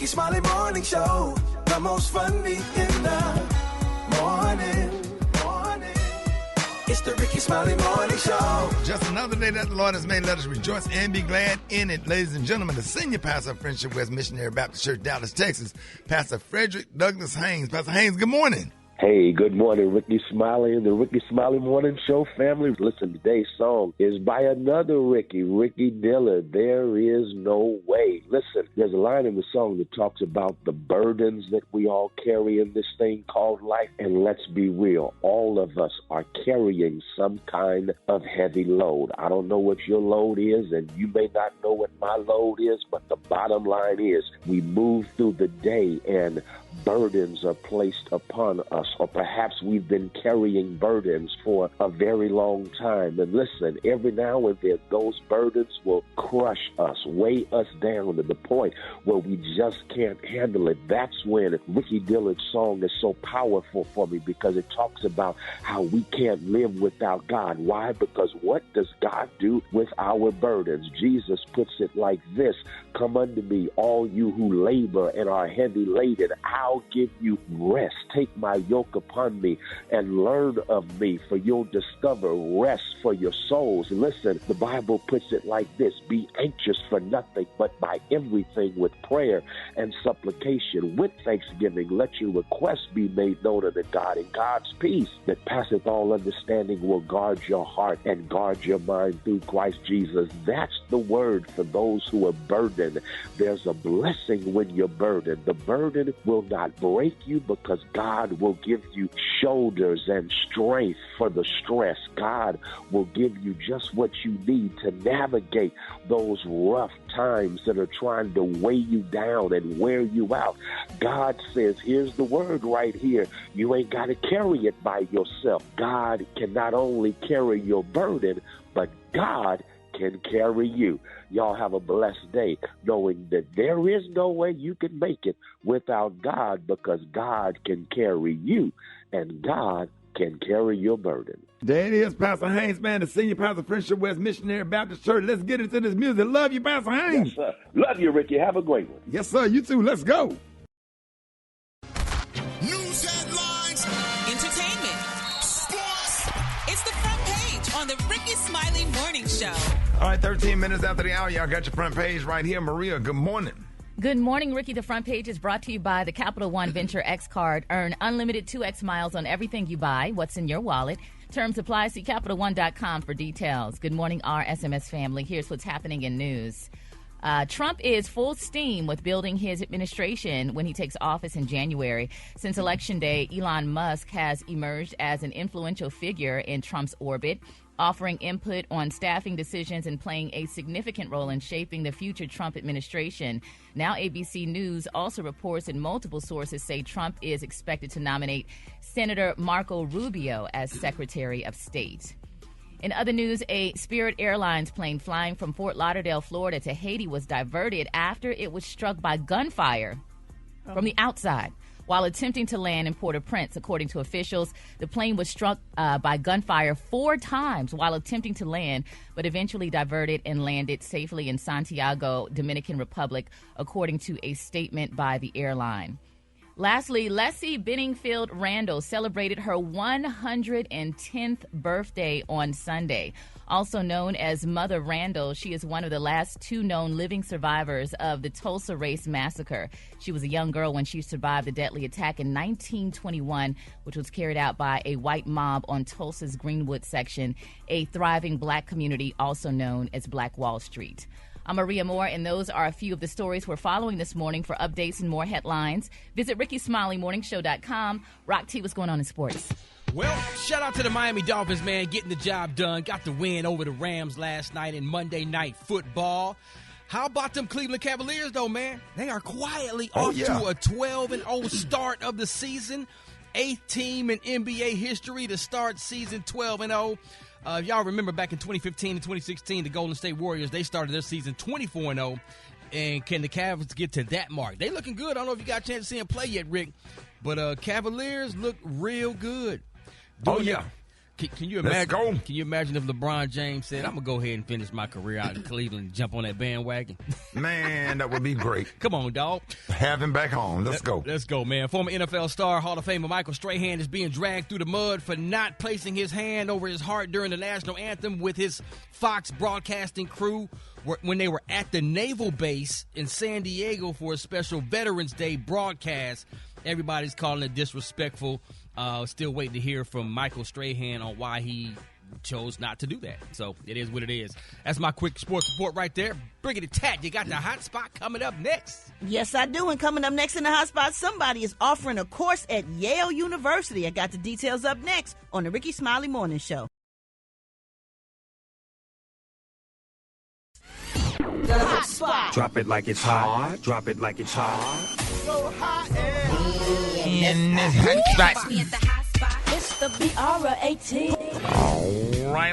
Rickey Smiley Morning Show, the most funny in the morning. It's the Rickey Smiley Morning Show. Just another day that the Lord has made. Let us rejoice and be glad in it. Ladies and gentlemen, the senior pastor of Friendship West Missionary Baptist Church, Dallas, Texas, Pastor Frederick Douglas Haynes. Pastor Haynes, good morning. Hey, good morning, Rickey Smiley and the Rickey Smiley Morning Show family. Listen, today's song is by another Ricky Dillard. There is no way. Listen, there's a line in the song that talks about the burdens that we all carry in this thing called life. And let's be real, all of us are carrying some kind of heavy load. I don't know what your load is, and you may not know what my load is, but the bottom line is we move through the day and burdens are placed upon us, or perhaps we've been carrying burdens for a very long time. And listen, every now and then, those burdens will crush us, weigh us down to the point where we just can't handle it. That's when Ricky Dillard's song is so powerful for me, because it talks about how we can't live without God. Why? Because what does God do with our burdens? Jesus puts it like this: come unto me, all you who labor and are heavy laden, I'll give you rest. Take my yoke upon me and learn of me, for you'll discover rest for your souls. Listen, the Bible puts it like this: be anxious for nothing, but by everything with prayer and supplication, with thanksgiving, let your requests be made known unto God. And God's peace that passeth all understanding will guard your heart and guard your mind through Christ Jesus. That's the word for those who are burdened. There's a blessing when you're burdened. The burden will not break you, because God will give you shoulders and strength for the stress. God will give you just what you need to navigate those rough times that are trying to weigh you down and wear you out. God says, here's the word right here: you ain't got to carry it by yourself. God can not only carry your burden, but God can carry you. Y'all have a blessed day, knowing that there is no way you can make it without God, because God can carry you and God can carry your burden. There it is, Pastor Haynes, man, the senior pastor of Friendship West Missionary Baptist Church. Let's get into this music. Love you, Pastor Haynes. Yes, sir. Love you, Ricky. Have a great one. Yes, sir. You too. Let's go. News headlines, entertainment, sports. It's the front page on the Rickey Smiley Morning Show. All right, 13 minutes after the hour, y'all got your front page right here. Maria, good morning. Good morning, Ricky. The front page is brought to you by the Capital One Venture X card. Earn unlimited 2X miles on everything you buy. What's in your wallet? Terms apply. See CapitalOne.com for details. Good morning, our SMS family. Here's what's happening in news. Trump is full steam with building his administration when he takes office in January. Since Election Day, Elon Musk has emerged as an influential figure in Trump's orbit, offering input on staffing decisions and playing a significant role in shaping the future Trump administration. Now ABC News also reports, and multiple sources say Trump is expected to nominate Senator Marco Rubio as Secretary of State. In other news, a Spirit Airlines plane flying from Fort Lauderdale, Florida to Haiti was diverted after it was struck by gunfire from the outside while attempting to land in Port-au-Prince. According to officials, the plane was struck by gunfire 4 times while attempting to land, but eventually diverted and landed safely in Santiago, Dominican Republic, according to a statement by the airline. Lastly, Leslie Benningfield Randall celebrated her 110th birthday on Sunday. Also known as Mother Randall, she is one of the last 2 known living survivors of the Tulsa Race Massacre. She was a young girl when she survived the deadly attack in 1921, which was carried out by a white mob on Tulsa's Greenwood section, a thriving black community also known as Black Wall Street. I'm Maria Moore, and those are a few of the stories we're following this morning. For updates and more headlines, visit RickeySmileyMorningShow.com. Rock T, what's going on in sports? Well, shout out to the Miami Dolphins, man, getting the job done. Got the win over the Rams last night in Monday Night Football. How about them Cleveland Cavaliers, though, man? They are quietly off to a 12-0 start of the season. 8th team in NBA history to start season 12-0. Y'all remember back in 2015 and 2016, the Golden State Warriors, they started their season 24-0. And can the Cavs get to that mark? They looking good. I don't know if you got a chance to see them play yet, Rick. But Cavaliers look real good. Can you imagine? Can you imagine if LeBron James said, "I'm gonna go ahead and finish my career out in Cleveland and jump on that bandwagon"? Man, that would be great. Come on, dog. Have him back home. Let's go. Let's go, man. Former NFL star, Hall of Famer Michael Strahan is being dragged through the mud for not placing his hand over his heart during the national anthem with his Fox broadcasting crew when they were at the naval base in San Diego for a special Veterans Day broadcast. Everybody's calling it disrespectful. Still waiting to hear from Michael Strahan on why he chose not to do that. So it is what it is. That's my quick sports report right there. Bring it to Tat. You got the hot spot coming up next. Yes, I do. And coming up next in the hot spot, somebody is offering a course at Yale University. I got the details up next on the Rickey Smiley Morning Show. The hot spot. Drop it like it's hot. Drop it like it's hot. So hot in this hot spot. It's the BR18.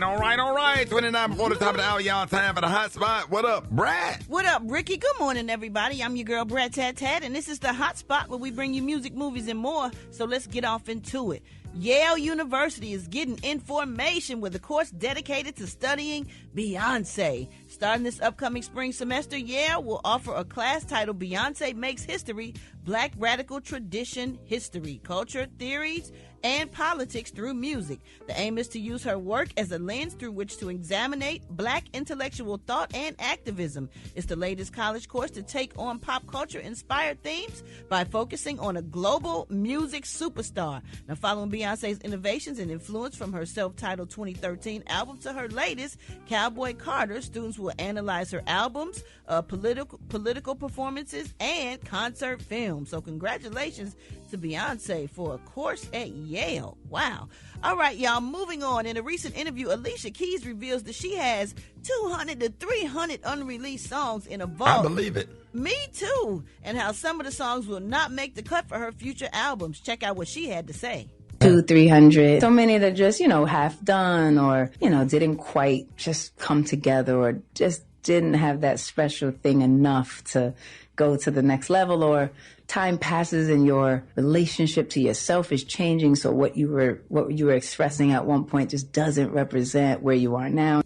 All right. 29 before the top of the hour, y'all. Time for the hot spot. What up, Brat? What up, Ricky? Good morning, everybody. I'm your girl, Brat Tat, and this is the hot spot where we bring you music, movies, and more. So let's get off into it. Yale University is getting information with a course dedicated to studying Beyonce. Starting this upcoming spring semester, Yale will offer a class titled Beyonce Makes History, Black Radical Tradition, History, Culture, Theories, and Politics Through Music. The aim is to use her work as a lens through which to examine Black intellectual thought and activism. It's the latest college course to take on pop culture-inspired themes by focusing on a global music superstar. Now, following Beyonce's innovations and influence from her self-titled 2013 album to her latest, Cowboy Carter, students will analyze her albums, political performances, and concert films. So congratulations to Beyonce for a course at Yale. Wow. All right, y'all, moving on. In a recent interview, Alicia Keys reveals that she has 200 to 300 unreleased songs in a vault. I believe it. Me too. And how some of the songs will not make the cut for her future albums. Check out what she had to say. 200-300. So many that just, half done or, didn't quite just come together or just didn't have that special thing enough to go to the next level, or time passes and your relationship to yourself is changing. So what you were expressing at one point just doesn't represent where you are now.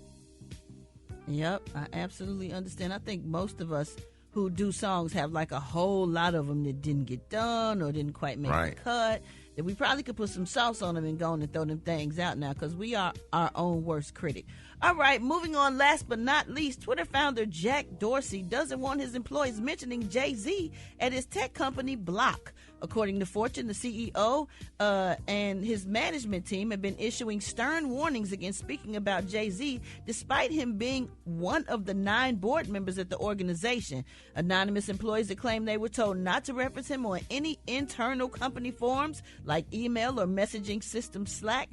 Yep, I absolutely understand. I think most of us who do songs have like a whole lot of them that didn't get done or didn't quite make the cut, that we probably could put some sauce on them and go on and throw them things out now, because we are our own worst critic. All right, moving on, last but not least, Twitter founder Jack Dorsey doesn't want his employees mentioning Jay-Z at his tech company Block. According to Fortune, the CEO and his management team have been issuing stern warnings against speaking about Jay-Z, despite him being one of the 9 board members at the organization. Anonymous employees that claim they were told not to reference him on any internal company forums like email or messaging system Slack,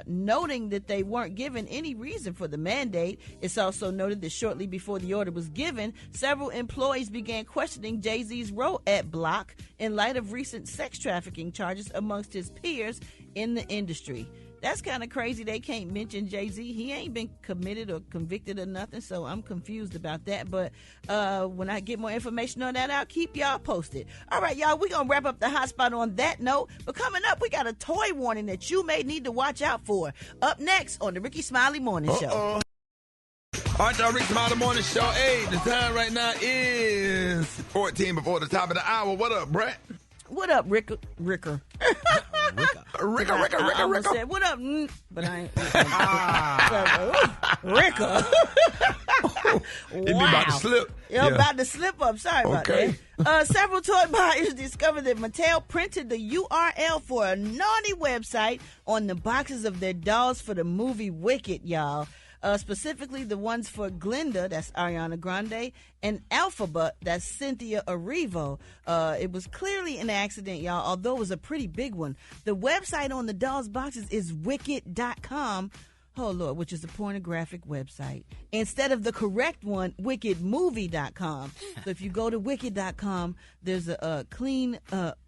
noting that they weren't given any reason for the mandate. It's also noted that shortly before the order was given, several employees began questioning Jay-Z's role at Block in light of recent sex trafficking charges amongst his peers in the industry. That's kind of crazy. They can't mention Jay-Z. He ain't been committed or convicted or nothing, so I'm confused about that. But when I get more information on that, I'll keep y'all posted. All right, y'all, we're going to wrap up the hot spot on that note. But coming up, we got a toy warning that you may need to watch out for. Up next on the Rickey Smiley Morning Show. All right, y'all, Rickey Smiley Morning Show. Hey, the time right now is 14 before the top of the hour. What up, Brat? What up, Ricker? Ricker. What up? But I ain't. Ricker. It be about to slip. You're about to slip up. Sorry about that. Several toy buyers discovered that Mattel printed the URL for a naughty website on the boxes of their dolls for the movie Wicked, y'all. Specifically the ones for Glinda, that's Ariana Grande, and Alphaba, that's Cynthia Erivo. It was clearly an accident, y'all, although it was a pretty big one. The website on the dolls' boxes is wicked.com, oh Lord, which is a pornographic website, instead of the correct one, wickedmovie.com. So if you go to wicked.com, there's a clean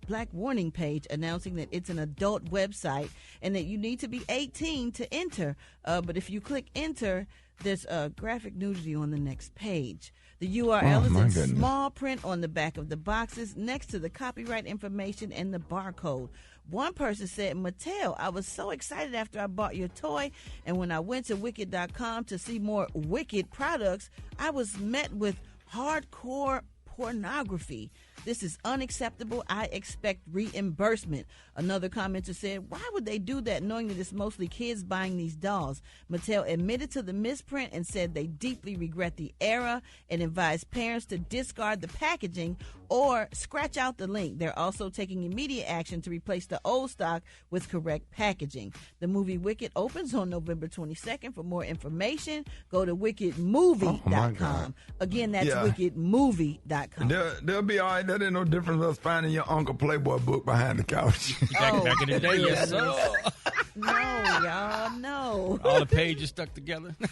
black warning page announcing that it's an adult website and that you need to be 18 to enter. But if you click enter, there's graphic nudity on the next page. The URL is in small print on the back of the boxes next to the copyright information and the barcode. One person said, Mattel, I was so excited after I bought your toy, and when I went to Wicked.com to see more Wicked products, I was met with hardcore pornography. This is unacceptable. I expect reimbursement. Another commenter said, why would they do that knowing that it's mostly kids buying these dolls? Mattel admitted to the misprint and said they deeply regret the error and advised parents to discard the packaging or scratch out the link. They're also taking immediate action to replace the old stock with correct packaging. The movie Wicked opens on November 22nd. For more information, go to wickedmovie.com. Again, that's wickedmovie.com. They'll be all right. That ain't no difference us finding your Uncle Playboy book behind the couch. Back in the day, yes, sir. No, y'all, no. All the pages stuck together. You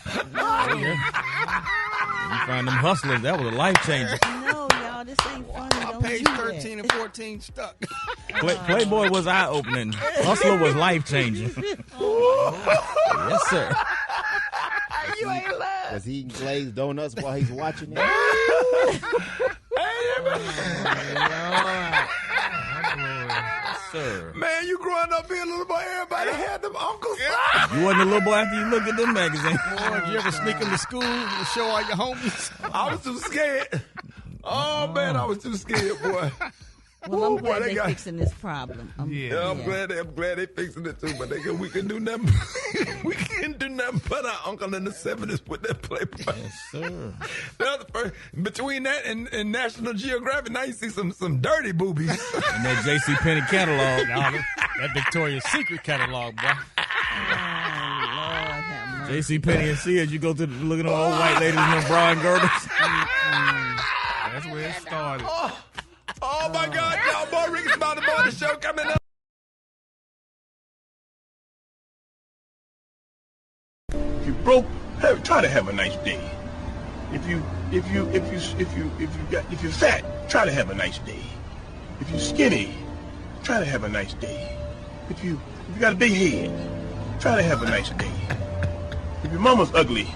find them hustlers, that was a life changer. No, y'all, this ain't funny. Don't Page do 13 and 14 stuck. Playboy was eye-opening. Hustler was life-changing. Yes, sir. You ain't lying. Was he eating glazed donuts while he's watching it? Sir. Man, you growing up being a little boy, everybody had them uncles. You wasn't a little boy after you looked at them magazines. Boy, did you ever sneak into school and show all your homies? I was too scared. Oh, man, I was too scared, boy. Well, I'm glad they're fixing this problem. I'm glad they fixing it too, but we can do nothing. We can't do nothing but our uncle in the 70s with that Playboy. Yes, sir. Between that and National Geographic, now you see some dirty boobies. And that J.C. Penney catalog. That Victoria's Secret catalog, boy. J.C. Penney and Sears, you go to look at them old white ladies in their bra and girdles. That's where it started. Oh my God, y'all, more Rickey Smiley Morning Show coming up. If you broke, try to have a nice day. If you're fat, try to have a nice day. If you're skinny, try to have a nice day. If you got a big head, try to have a nice day. If your mama's ugly,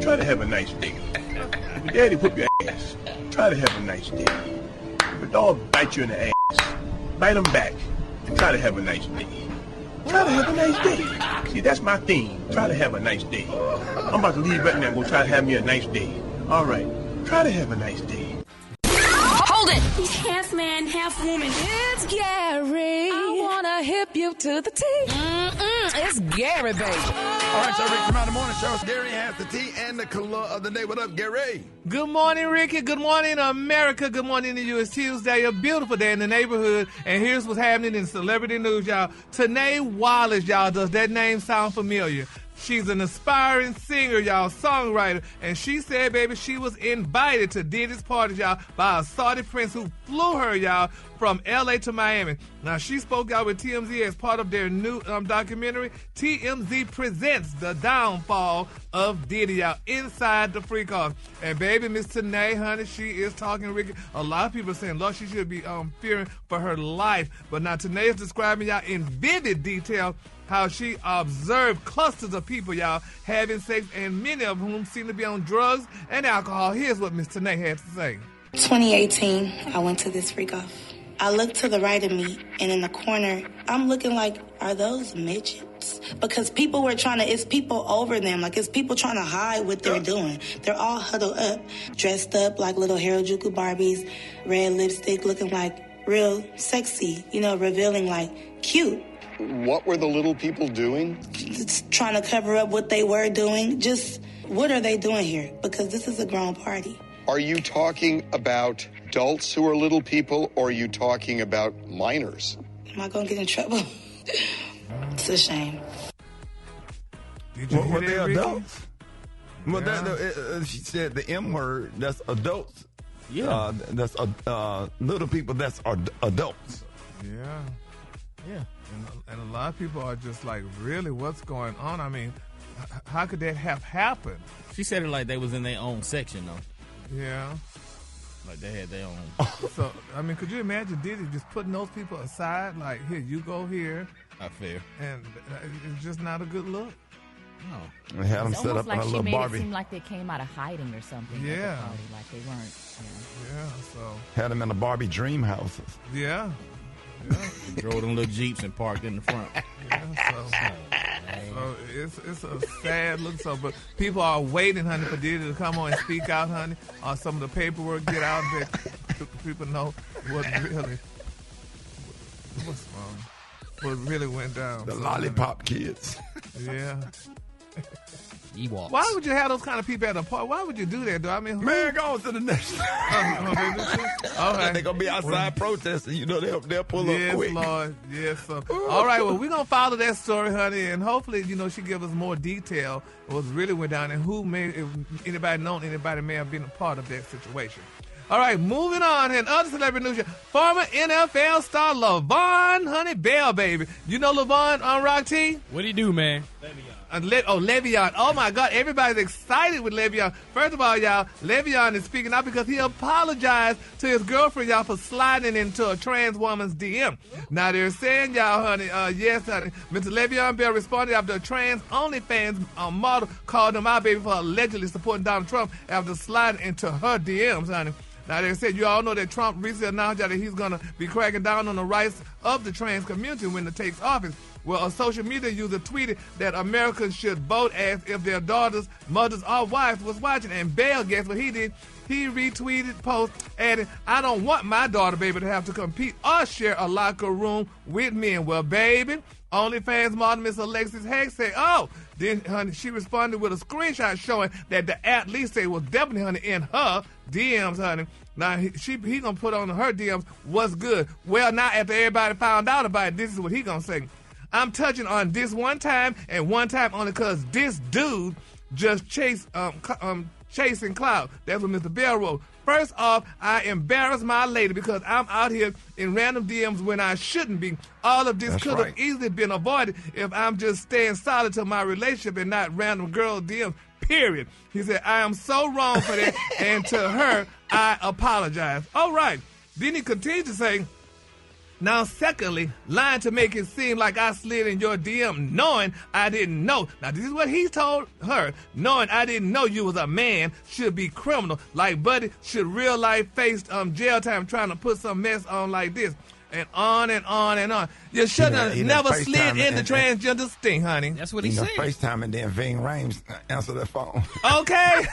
try to have a nice day. If your daddy whip your ass, try to have a nice day. If a dog bites you in the ass, bite him back and try to have a nice day. Try to have a nice day. See, that's my theme. Try to have a nice day. I'm about to leave right now and go try to have me a nice day. All right. Try to have a nice day. Hold it! He's half man, half woman. It's Gary. I wanna hip you to the T. It's Gary, baby. All right, so Rickey Smiley Morning Show. Gary has the tea and the color of the day. What up, Gary? Good morning, Ricky. Good morning, America. Good morning to you. It's Tuesday, a beautiful day in the neighborhood. And here's what's happening in celebrity news, y'all. Tanae Wallace, y'all. Does that name sound familiar? She's an aspiring singer, y'all, songwriter, and she said, baby, she was invited to Diddy's party, y'all, by a Saudi prince who flew her, y'all, from L.A. to Miami. Now, she spoke out with TMZ as part of their new documentary, TMZ Presents the Downfall of Diddy, y'all, inside the free cars. And, baby, Miss Tanae, honey, she is talking, Ricky. A lot of people are saying, Lord, she should be fearing for her life. But now Tanae is describing, y'all, in vivid detail how she observed clusters of people, y'all, having sex, and many of whom seem to be on drugs and alcohol. Here's what Miss Tanae had to say. 2018, I went to this freak off. I looked to the right of me, and in the corner, I'm looking like, are those midgets? Because people were it's people over them, like it's people trying to hide what they're doing. They're all huddled up, dressed up like little Harajuku Barbies, red lipstick, looking like real sexy, revealing like cute. What were the little people doing? Just trying to cover up what they were doing. Just, what are they doing here? Because this is a grown party. Are you talking about adults who are little people, or are you talking about minors? Am I going to get in trouble? It's a shame. Were they adults? Well, she said the M word, that's adults. Yeah. That's little people, that's adults. Yeah. Yeah. And a lot of people are just like, really, what's going on? I mean, how could that have happened? She said it like they was in their own section, though. Yeah. Like they had their own. So, I mean, could you imagine Diddy just putting those people aside? Like, here, you go here. Not fair. And it's just not a good look. No. They had them set up like in a little made Barbie. It seem like they came out of hiding or something. Yeah. At the party, like they weren't. Yeah, so. Had them in a Barbie dream houses. Yeah. Drove them little Jeeps and parked in the front. So it's a sad look. So, but people are waiting, honey, for Diddy to come on and speak out, honey. Or some of the paperwork get out that people know what really went down. The lollipop kids. Yeah. Ewoks. Why would you have those kind of people at a party? Why would you do that, though? I mean, man, go on to the next. Okay. They're gonna be outside protesting. You know they'll pull yes, up quick. Lord. Yes, sir. All right. Well, we're gonna follow that story, honey, and hopefully, she give us more detail of what really went down and if anybody may have been a part of that situation. All right, moving on. And other celebrity news, former NFL star LeVon, honey, Bell, baby. You know LeVon on Rock T? What do you do, man? Le'Veon. Oh, my God. Everybody's excited with Le'Veon. First of all, y'all, Le'Veon is speaking out because he apologized to his girlfriend, y'all, for sliding into a trans woman's DM. Now, they're saying, y'all, honey, yes, honey, Mr. Le'Veon Bell responded after a trans OnlyFans model called him out, baby, for allegedly supporting Donald Trump after sliding into her DMs, honey. Now, they said, you all know that Trump recently announced that he's going to be cracking down on the rights of the trans community when he takes office. Well, a social media user tweeted that Americans should vote as if their daughters, mothers, or wives was watching. And Bell, guess what he did? He retweeted post adding, I don't want my daughter, baby, to have to compete or share a locker room with men. Well, baby, OnlyFans model Miss Alexis Haig said, then, honey, she responded with a screenshot showing that the athlete say was definitely, honey, in her DMs, honey. Now, he going to put on her DMs, what's good? Well, now, after everybody found out about it, this is what he going to say. I'm touching on this one time and one time only because this dude just chasing clout. That's what Mr. Bell wrote. First off, I embarrass my lady because I'm out here in random DMs when I shouldn't be. All of this could have easily been avoided if I'm just staying solid to my relationship and not random girl DMs, period. He said, I am so wrong for that, and to her, I apologize. All right. Then he continued to say, now, secondly, lying to make it seem like I slid in your DM knowing I didn't know. Now, this is what he told her. Knowing I didn't know you was a man should be criminal. Like Buddy should real life face jail time trying to put some mess on like this. And on and on and on. You should have never slid in the transgender sting, honey. That's what he said. FaceTime and then Ving Rhames answer that phone. Okay.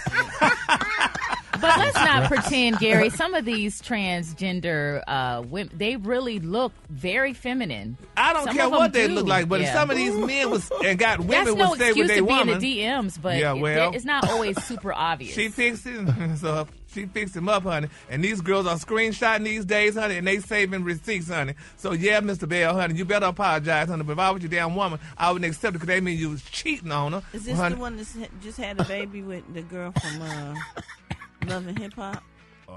But let's not pretend, Gary. Some of these transgender women, they really look very feminine. I don't care what they look like, but if some of these men got women would stay with their woman. That's no excuse to be in the DMs, but it's not always super obvious. She fixed it, so she fixed him up, honey. And these girls are screenshotting these days, honey, and they saving receipts, honey. So yeah, Mr. Bell, honey, you better apologize, honey. But if I was your damn woman, I wouldn't accept it because they mean you was cheating on her. Is this the one that just had a baby with the girl from Love and Hip Hop?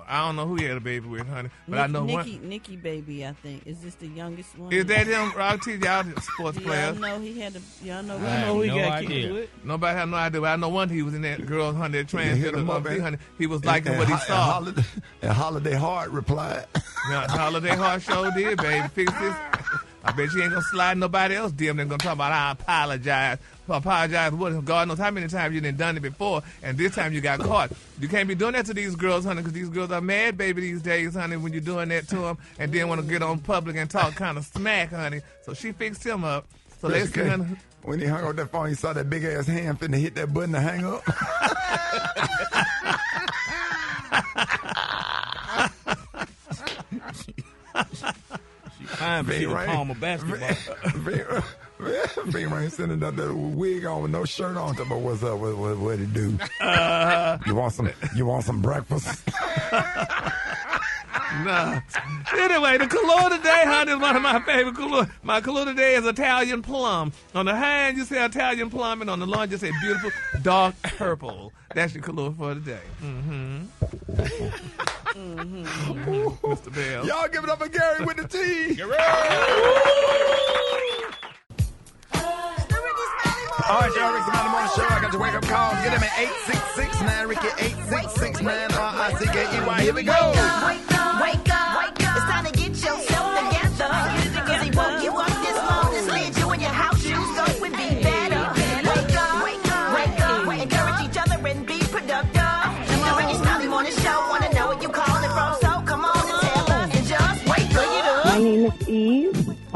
I don't know who he had a baby with, honey, but I know Nikki baby, I think. Is this the youngest one? Is that him? I'll teach y'all sports players. Y'all know he had y'all know who he got kicked with? Nobody had no idea, but I know one he was in that girl, honey, that transgender, honey. He was liking what he saw. And Holiday Hart replied. Yeah, Holiday Hart sure did, baby. Fix this. I bet you ain't gonna slide nobody else DM. They're gonna talk about I apologize. Apologize what? God knows how many times you done done it before, and this time you got caught. You can't be doing that to these girls, honey, because these girls are mad, baby, these days, honey, when you're doing that to them, and then want to get on public and talk kind of smack, honey. So she fixed him up. So let's see, honey. When he hung up that phone, he saw that big ass hand finna hit that button to hang up. Fine, but she was palm of basketball. Big Rain sending up that wig on with no shirt on. But what's up? What it do? You want some breakfast? Nah. Anyway, the color today, honey, is one of my favorite colors. My color today is Italian plum. On the hand, you say Italian plum, and on the lawn, you say beautiful dark purple. That's your color for today. Mr. Bell. Y'all give it up for Gary with the T. All right, y'all, Rickey Smiley Morning Show. I got your wake-up call. Get him at 866-9-RICKY, 866-9-RICKEY. Here we go. Wake up. It's time to get yourself together. Because he woke you up this morning, slid you in your house shoes, so it be better. Wake up. Encourage each other and be productive. The Rickey Smiley Morning Show. Want to know where you calling from, so come on and tell us. And just wake up. My name is Eve.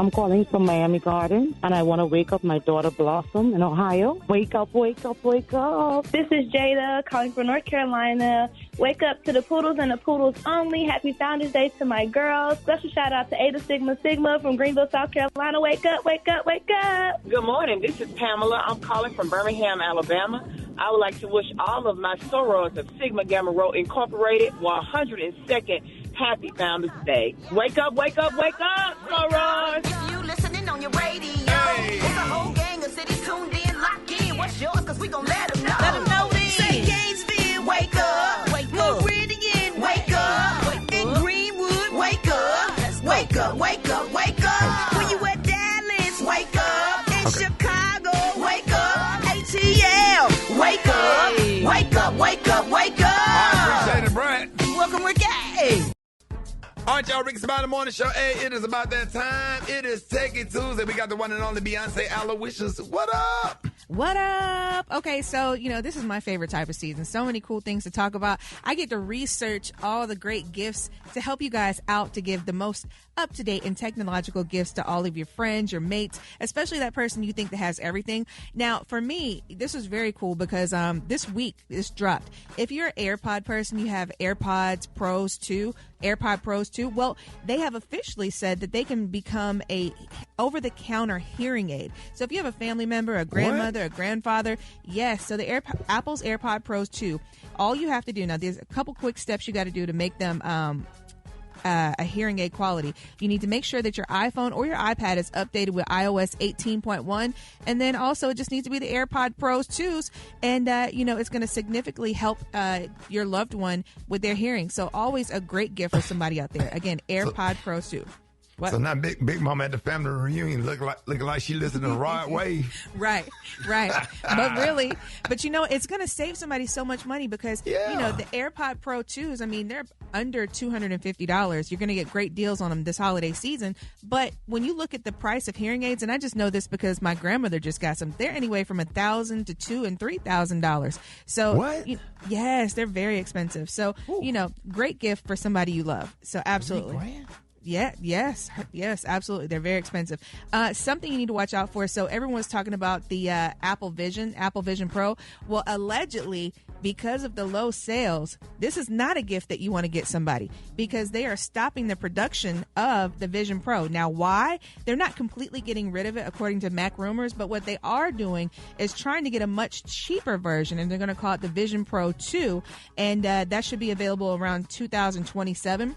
I'm calling from Miami Gardens, and I want to wake up my daughter Blossom in Ohio. Wake up, wake up, wake up. This is Jada calling from North Carolina. Wake up to the poodles and the poodles only. Happy Founders Day to my girls. Special shout out to Ada Sigma Sigma from Greenville, South Carolina. Wake up, wake up, wake up. Good morning. This is Pamela. I'm calling from Birmingham, Alabama. I would like to wish all of my sorors of Sigma Gamma Rho Incorporated 102nd Happy Founders Day. Wake up, wake up, wake up, sorors. If you listening on your radio, it's a whole gang of cities tuned in, locked in. What's yours? Because we gon' let them know. Let them know then. Say Gainesville, wake up. Wake up. Meridian, wake up. In Greenwood, wake up. Wake up, wake up, wake up. When you at Dallas, wake up. In Chicago, wake up. ATL, wake up. Wake up, wake up, wake up. I appreciate it, Brat. Welcome, Rickey. All right, y'all, Rickey Smiley Morning Show. Hey, it is about that time. It is Techie Tuesday. We got the one and only Beyonce, Alowishus. What up? What up? Okay, so, this is my favorite type of season. So many cool things to talk about. I get to research all the great gifts to help you guys out to give the most up-to-date and technological gifts to all of your friends, your mates, especially that person you think that has everything. Now, for me, this was very cool because this week, this dropped. If you're an AirPod person, you have AirPod Pros 2. Well, they have officially said that they can become a over-the-counter hearing aid. So if you have a family member, a grandmother, a grandfather, yes. So the Apple's AirPod Pros 2, all you have to do now, there's a couple quick steps you got to do to make them a hearing aid quality. You need to make sure that your iPhone or your iPad is updated with iOS 18.1, and then also it just needs to be the AirPod Pros 2s, and it's going to significantly help your loved one with their hearing. So always a great gift for somebody out there. Again, AirPod Pros 2. What? So now Big Mama at the family reunion looking like she listening to the right way. Right. But it's going to save somebody so much money because, the AirPod Pro 2s, they're under $250. You're going to get great deals on them this holiday season. But when you look at the price of hearing aids, and I just know this because my grandmother just got some, they're anyway from $1,000 to $2,000 and $3,000. So, what? Yes, they're very expensive. So, great gift for somebody you love. So, absolutely. Yes, absolutely. They're very expensive. Something you need to watch out for. So everyone was talking about the Apple Vision Pro. Well, allegedly, because of the low sales, this is not a gift that you want to get somebody because they are stopping the production of the Vision Pro. Now, why? They're not completely getting rid of it, according to Mac Rumors, but what they are doing is trying to get a much cheaper version, and they're going to call it the Vision Pro 2, and that should be available around 2027.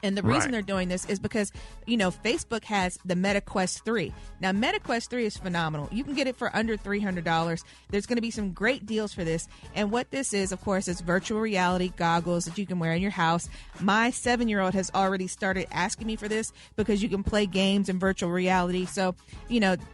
And the reason they're doing this is because, Facebook has the Meta Quest 3. Now, Meta Quest 3 is phenomenal. You can get it for under $300. There's going to be some great deals for this. And what this is, of course, is virtual reality goggles that you can wear in your house. My 7-year-old has already started asking me for this because you can play games in virtual reality. So,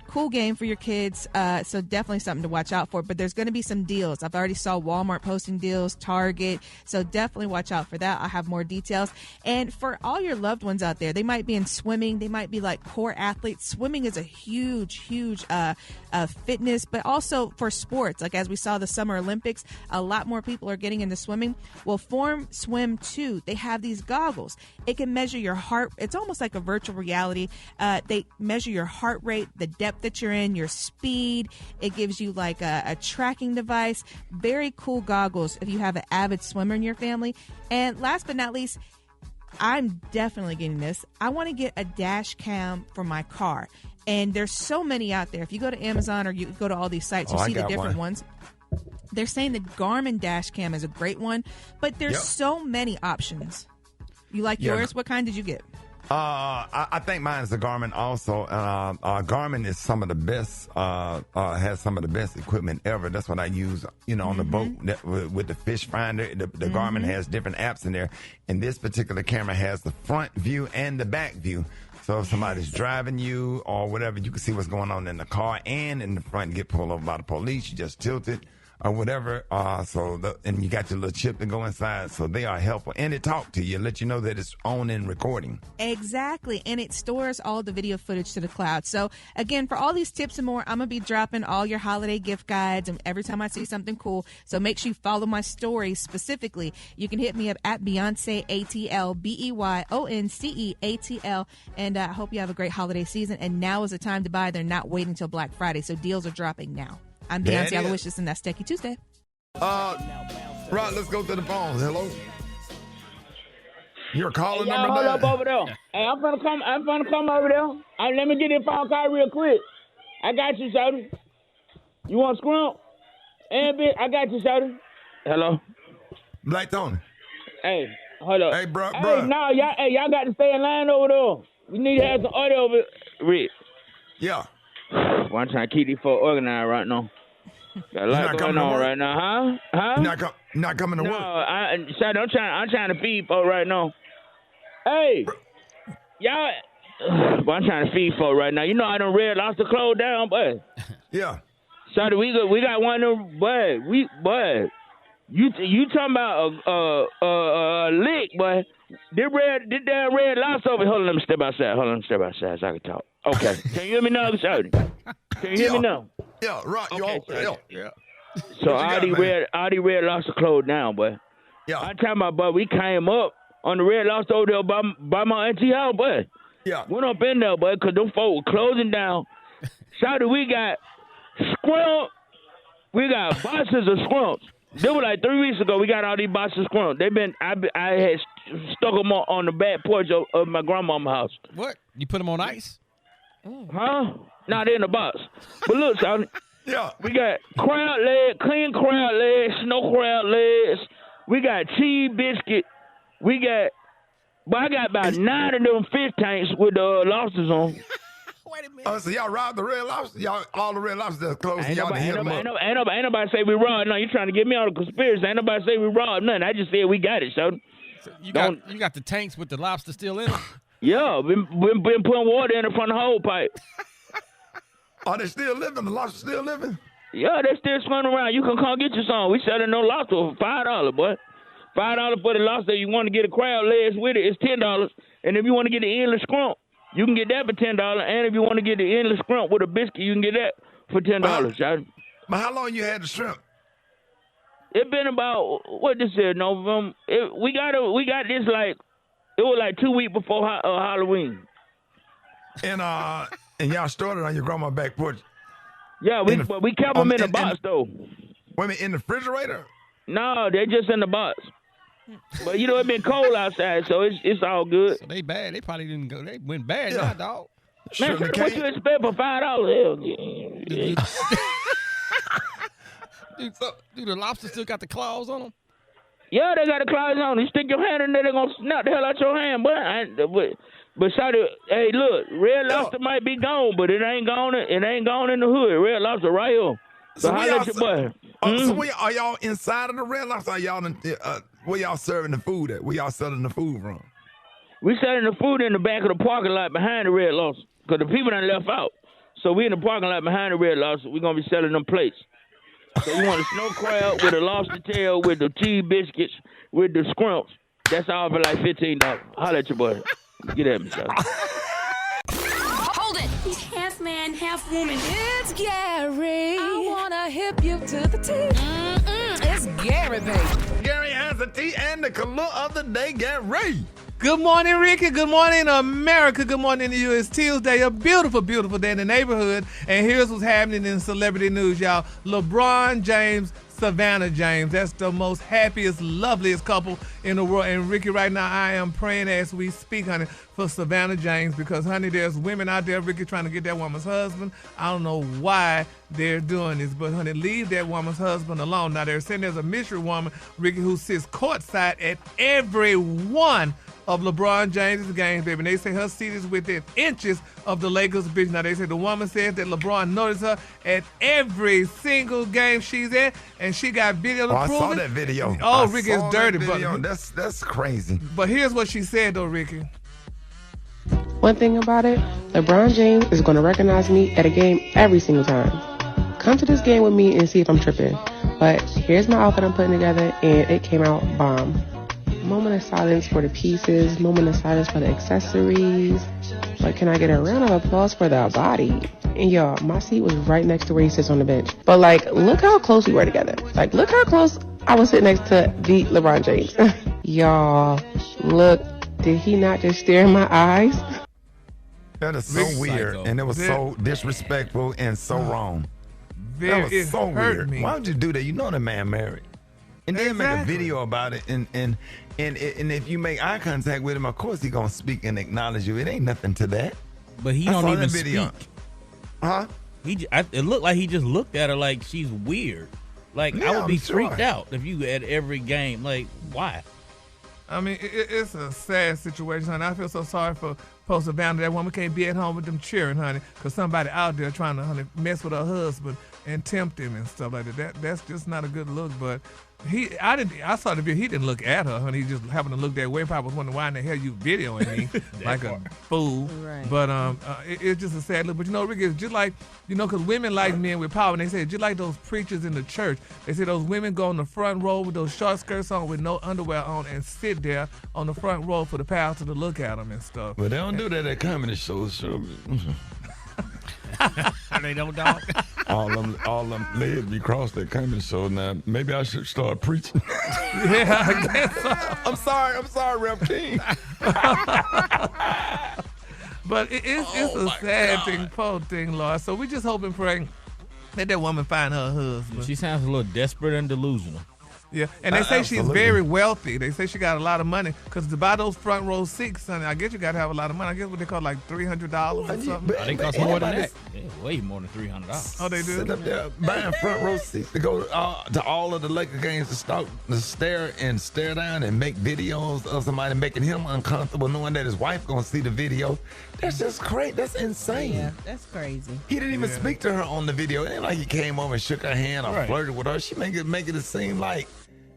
cool game for your kids. So definitely something to watch out for. But there's going to be some deals. I've already saw Walmart posting deals, Target. So definitely watch out for that. I have more details. And for all your loved ones out there, they might be in swimming, they might be like core athletes. Swimming is a huge fitness, but also for sports, like as we saw the Summer Olympics, a lot more people are getting into swimming. Well, Form Swim 2, they have these goggles. It can measure your heart. It's almost like a virtual reality. They measure your heart rate, the depth that you're in, your speed. It gives you like a tracking device. Very cool goggles if you have an avid swimmer in your family. And last but not least, I'm definitely getting this. I want to get a dash cam for my car. And there's so many out there. If you go to Amazon or you go to all these sites, you see the different ones. They're saying the Garmin dash cam is a great one, but there's so many options. You like yours? What kind did you get? I think mine is the Garmin also. Garmin is some of the best, has some of the best equipment ever. That's what I use, on the boat with the fish finder. The Garmin has different apps in there. And this particular camera has the front view and the back view. So if somebody's driving you or whatever, you can see what's going on in the car and in the front and get pulled over by the police. You just tilt it. or whatever. And you got your little chip to go inside, so they are helpful. And it talk to you, let you know that it's on and recording. Exactly, and it stores all the video footage to the cloud. So again, for all these tips and more, I'm gonna be dropping all your holiday gift guides, and every time I see something cool. So make sure you follow my story specifically. You can hit me up at Beyonce ATL, BEYONCE ATL, and I hope you have a great holiday season. And now is the time to buy. They're not waiting until Black Friday, so deals are dropping now. I'm Beyonce Alowishus, and that's Techie Tuesday. Right, let's go to the phones. Hello. You're calling number 9. Hold up over there. Hey, I'm gonna come over there. Let me get this phone call real quick. I got you, Shorty. You want scrump? And bitch, I got you, Shorty. Hello. Black Tony. Hey, hold up. Hey, bro. Hey, no, y'all got to stay in line over there. We need to have some audio over Rick. Yeah. Well, I'm trying to keep these folks organized right now. Got a lot going on right now, huh? Not coming to work. No, I'm trying to feed folks right now. Hey, y'all. Well, I'm trying to feed folks right now. You know I done Red Lobster closed down, but yeah. So we got one of them, but you talking about a lick, but this damn Red Lobster over. Hold on, let me step outside. So I can talk. Okay, can you hear me now, Shorty? Can you hear me now? Yeah, right. Okay, yeah. So all these Red Lobster closed down, boy. Yeah. I'm talking about, but we came up on the Red Lobster over there by my auntie house, boy. Yeah. Went up in there, boy, because them folks were closing down. Shorty, we got scrump. We got boxes of scrumps. They were like 3 weeks ago. We got all these boxes of scrumps. I had stuck them on the back porch of my grandmama's house. What? You put them on ice? Huh? Not in the box. But look, Shorty. Yeah. We got crab legs, clean crab legs, snow crab legs. We got cheese biscuit. I got about 9 of them fish tanks with the lobsters on. Wait a minute. Oh, so y'all robbed the Red Lobster? All the Red Lobsters that's closed. Ain't nobody say we robbed. No, you trying to get me on a conspiracy. Ain't nobody say we robbed nothing. I just said we got it, so. You got the tanks with the lobster still in them? Yeah, been putting water in it from the whole pipe. Are they still living? The lobster still living? Yeah, they still swimming around. You can come get your some. We selling no lobster for $5, boy. $5 for the lobster. You want to get a crab legs with it, it's $10. And if you want to get the endless scrump, you can get that for $10. And if you want to get the endless scrump with a biscuit, you can get that for $10. But how long you had the shrimp? It been about November. We got this it was like 2 weeks before Halloween. And y'all stored it on your grandma's back porch. Yeah, but we kept them in the box though. Wait a minute, in the refrigerator? No, they're just in the box. But it been cold outside, so it's all good. So they bad. They probably didn't go. They went bad, now, dog. Man, what you expect for $5? Hell yeah. Do the lobster still got the claws on them? Yeah, they got the claws on them. You stick your hand in there, they're going to snap the hell out your hand. But Shawty, hey, look, Red Lobster might be gone, but it ain't gone in the hood. Red Lobster right here. So holla at your boy. So are y'all inside of the Red Lobster? Are y'all where y'all serving the food at? Where y'all selling the food from? We selling the food in the back of the parking lot behind the Red Lobster because the people done left out. So we in the parking lot behind the Red Lobster. We're going to be selling them plates. So you want a snow crab with a lobster tail, with the cheese biscuits, with the scrumps. That's all for like $15. Holla at your boy. Get at me, son. Hold it. He's half man, half woman. It's Gary. I want to hip you to the T. It's Gary, baby. Gary has the tea and the color of the day, Gary. Good morning, Ricky. Good morning, America. Good morning to you. It's Tuesday, a beautiful, beautiful day in the neighborhood. And here's what's happening in celebrity news, y'all. LeBron James, Savannah James. That's the most happiest, loveliest couple in the world. And Ricky, right now, I am praying as we speak, honey, for Savannah James because, honey, there's women out there, Ricky, trying to get that woman's husband. I don't know why they're doing this, but, honey, leave that woman's husband alone. Now, they're saying there's a mystery woman, Ricky, who sits courtside at every one of LeBron James' games, baby. And they say her seat is within inches of the Lakers' bench. Now, they say the woman says that LeBron noticed her at every single game she's in, and she got video to prove it. I saw that video. Oh, Ricky, it's dirty. But that's crazy. But here's what she said, though, Ricky. One thing about it, LeBron James is going to recognize me at a game every single time. Come to this game with me and see if I'm tripping. But here's my outfit I'm putting together, and it came out bomb. Moment of silence for the pieces, moment of silence for the accessories. But can I get a round of applause for the body? And y'all, my seat was right next to where he sits on the bench. But like, look how close we were together. Like, look how close I was sitting next to the LeBron James. Y'all, look, did he not just stare in my eyes? That is so weird, and it was so disrespectful and so wrong. That was so weird. Why would you do that? You know the man married. And then make a video about it, and if you make eye contact with him, of course he gonna speak and acknowledge you. It ain't nothing to that. But he don't even speak. Huh? It looked like he just looked at her like she's weird. Like, Yeah, I would be I'm sure. freaked out if you at every game. Like, why? I mean, it's a sad situation, honey. I feel so sorry for Post Savannah. That woman can't be at home with them cheering, honey, because somebody out there trying to, honey, mess with her husband and tempt him and stuff like that. That's just not a good look. But I saw the video. He didn't look at her, honey. He just happened to look that way. Probably was wondering why in the hell you videoing me like a fool. Right. But it's just a sad look. But you know, Ricky, it's just like, you know, because women like men with power. And they say just like those preachers in the church. They say those women go on the front row with those short skirts on with no underwear on and sit there on the front row for the pastor to look at them and stuff. But they don't do that at comedy shows. So. They don't, dog. All them legs be crossed at comedy show. Now maybe I should start preaching. Yeah, I guess so. I'm sorry, Rev King. But it's a sad thing, Lord. So we just hope and pray that woman find her husband. She sounds a little desperate and delusional. Yeah, and they say she's very wealthy. They say she got a lot of money because to buy those front row seats, honey, I guess you got to have a lot of money. I guess what they call like $300 or something. They cost more than that. Yeah, way more than $300. Oh, they do? Sit up there buying front row seats to go to all of the Laker games to stare down and make videos of somebody making him uncomfortable knowing that his wife going to see the video. That's just crazy. That's insane. Yeah, that's crazy. He didn't even speak to her on the video. It ain't like he came over and shook her hand or flirted with her. She make it seem like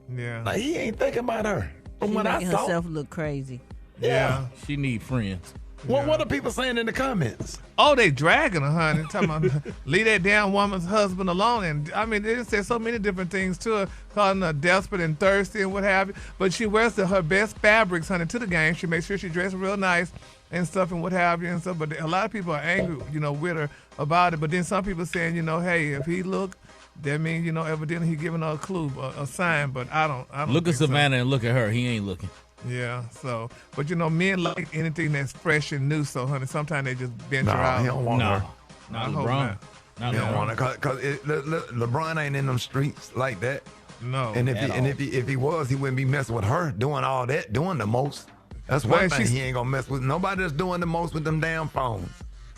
he ain't thinking about her. From what I saw, herself look crazy. Yeah. She need friends. What are people saying in the comments? Oh, they dragging her, honey. Talking about leave that damn woman's husband alone. And I mean, they said so many different things to her, calling her desperate and thirsty and what have you. But she wears her best fabrics, honey, to the game. She makes sure she dresses real nice and stuff and what have you and stuff. But a lot of people are angry, with her about it. But then some people saying, hey, if he look, that means, evidently he giving her a clue, a sign. But I don't look at Savannah and look at her. He ain't looking. Yeah, so, but men like anything that's fresh and new, so, honey, sometimes they just venture out. He don't want her. I hope not. He don't want her, because LeBron ain't in them streets like that. No. And if he was, he wouldn't be messing with her, doing all that, doing the most. That's one thing he ain't gonna mess with. Nobody that's doing the most with them damn phones.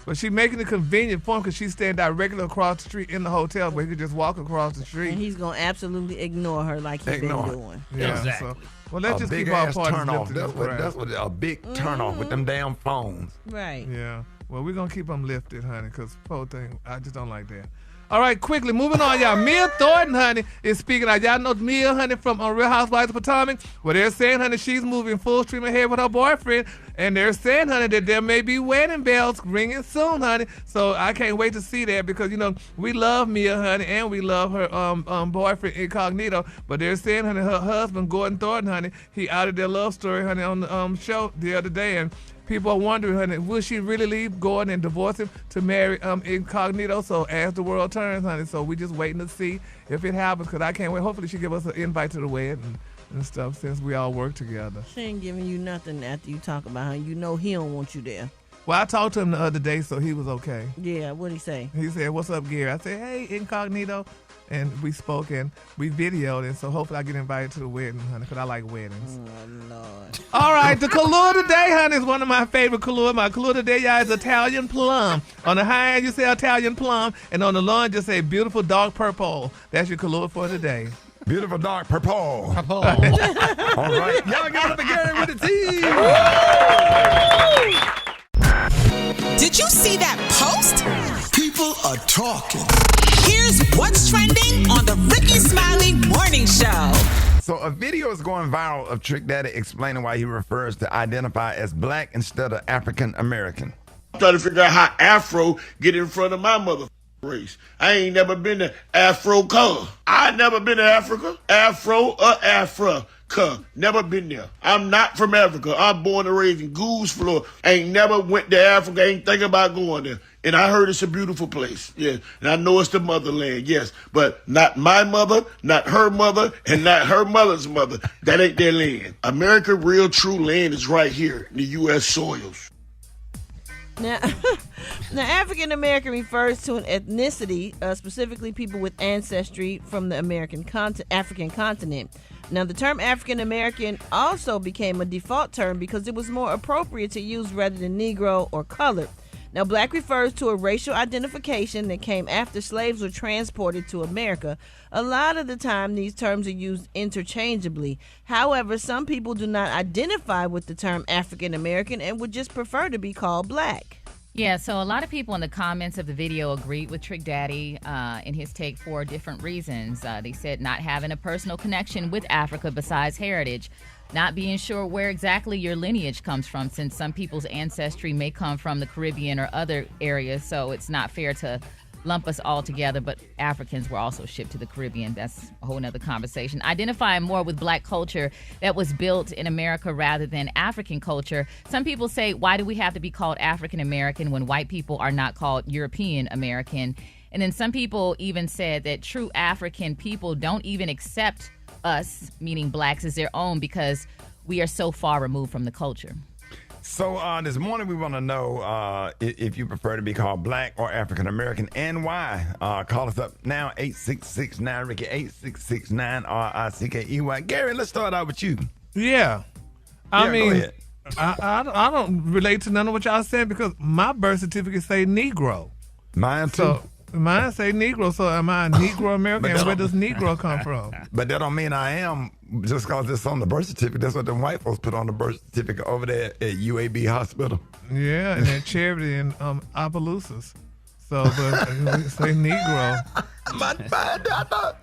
But she making it convenient for him because she's staying directly across the street in the hotel where he could just walk across the street. And he's going to absolutely ignore her like he's been doing. Yeah, exactly. So, well, let's just keep our parties lifted. That's what a big turn off with them damn phones. Right. Yeah. Well, we're going to keep them lifted, honey, because whole thing, I just don't like that. All right, quickly, moving on, y'all. Mia Thornton, honey, is speaking out. Y'all know Mia, honey, from Real Housewives of Potomac. Well, they're saying, honey, she's moving full stream ahead with her boyfriend. And they're saying, honey, that there may be wedding bells ringing soon, honey. So I can't wait to see that because, we love Mia, honey, and we love her boyfriend, Incognito. But they're saying, honey, her husband, Gordon Thornton, honey, he outed their love story, honey, on the show the other day. And people are wondering, honey, will she really leave Gordon and divorce him to marry Incognito? So as the world turns, honey, so we just waiting to see if it happens because I can't wait. Hopefully she give us an invite to the wedding and stuff since we all work together. She ain't giving you nothing after you talk about her. You know he don't want you there. Well, I talked to him the other day, so he was okay. Yeah, what'd he say? He said, "What's up, Gary?" I said, "Hey, Incognito." And we spoke and we videoed, and so hopefully I get invited to the wedding, honey, because I like weddings. Oh, Lord. All right, the color today, honey, is one of my favorite colors. My color today, y'all, is Italian plum. On the high end, you say Italian plum, and on the low end, just say beautiful dark purple. That's your color for today. Beautiful dark purple. All right. Y'all give it up to Gary with the T. Did you see that post? People are talking. Here's what's trending on the Rickey Smiley Morning Show. So a video is going viral of Trick Daddy explaining why he refers to identify as black instead of African American. I'm trying to figure out how Afro get in front of my mother. race. I ain't never been to Africa. I never been to Africa. Afro or Africa. Never been there. I'm not from Africa. I'm born and raised in Goose, Florida. Ain't never went to Africa. Ain't thinking about going there. And I heard it's a beautiful place. Yeah. And I know it's the motherland. Yes. But not my mother, not her mother, and not her mother's mother. That ain't their land. America, real true land is right here in the U.S. soils. Now, African American refers to an ethnicity, specifically people with ancestry from the African continent. Now, the term African American also became a default term because it was more appropriate to use rather than Negro or colored. Now, black refers to a racial identification that came after slaves were transported to America. A lot of the time, these terms are used interchangeably. However, some people do not identify with the term African American and would just prefer to be called black. Yeah, so a lot of people in the comments of the video agreed with Trick Daddy in his take for different reasons. They said not having a personal connection with Africa besides heritage, not being sure where exactly your lineage comes from, since some people's ancestry may come from the Caribbean or other areas, so it's not fair to lump us all together, but Africans were also shipped to the Caribbean. That's a whole nother conversation. Identifying more with black culture that was built in America rather than African culture. Some people say, why do we have to be called African American when white people are not called European American? And then some people even said that true African people don't even accept us, meaning blacks, as their own because we are so far removed from the culture. So this morning we want to know if you prefer to be called black or African American and why. Call us up now, 866-9-RICKY, 866-9-RICKEY. Gary, let's start out with you. Yeah. I mean, go ahead. I don't relate to none of what y'all said because my birth certificate say Negro. Mine too. So mine say Negro, so am I a Negro American? And where does Negro come from? But that don't mean I am just because it's on the birth certificate. That's what the white folks put on the birth certificate over there at UAB Hospital. Yeah, and at Charity and Alowishus. So, but we say Negro. I thought.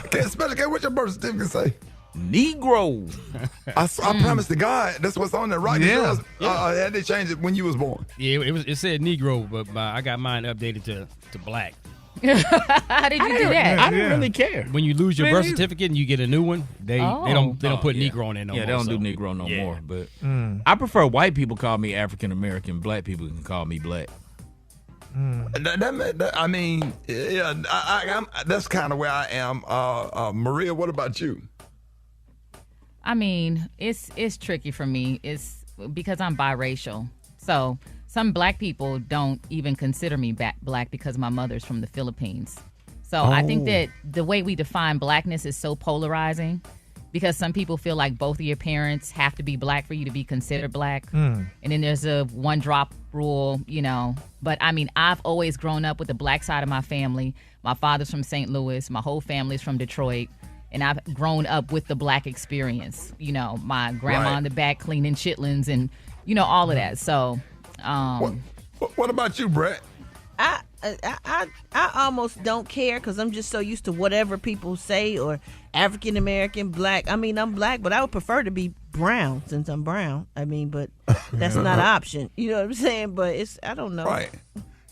Okay, especially what's your birth certificate say? Negro. I promise to God, that's what's on there, right? Yeah. Had they changed it when you was born? Yeah, it said Negro, but I got mine updated to black. How did you do that? I didn't really care. When you lose your birth certificate and you get a new one, they don't put Negro on there no more. Yeah, they don't do Negro no more. But I prefer white people call me African American. Black people can call me black. I mean, yeah, I'm that's kind of where I am. Maria, what about you? I mean, it's tricky for me. It's because I'm biracial. So some black people don't even consider me black because my mother's from the Philippines. So I think that the way we define blackness is so polarizing because some people feel like both of your parents have to be black for you to be considered black. And then there's a one drop rule, you know. But I mean, I've always grown up with the black side of my family. My father's from St. Louis. My whole family's from Detroit. And I've grown up with the black experience. You know, my grandma in the back cleaning chitlins and, you know, all of that. So, what about you, Brat? I almost don't care because I'm just so used to whatever people say or African American, black. I mean, I'm black, but I would prefer to be brown since I'm brown. I mean, but that's not an option. You know what I'm saying? But I don't know. Right.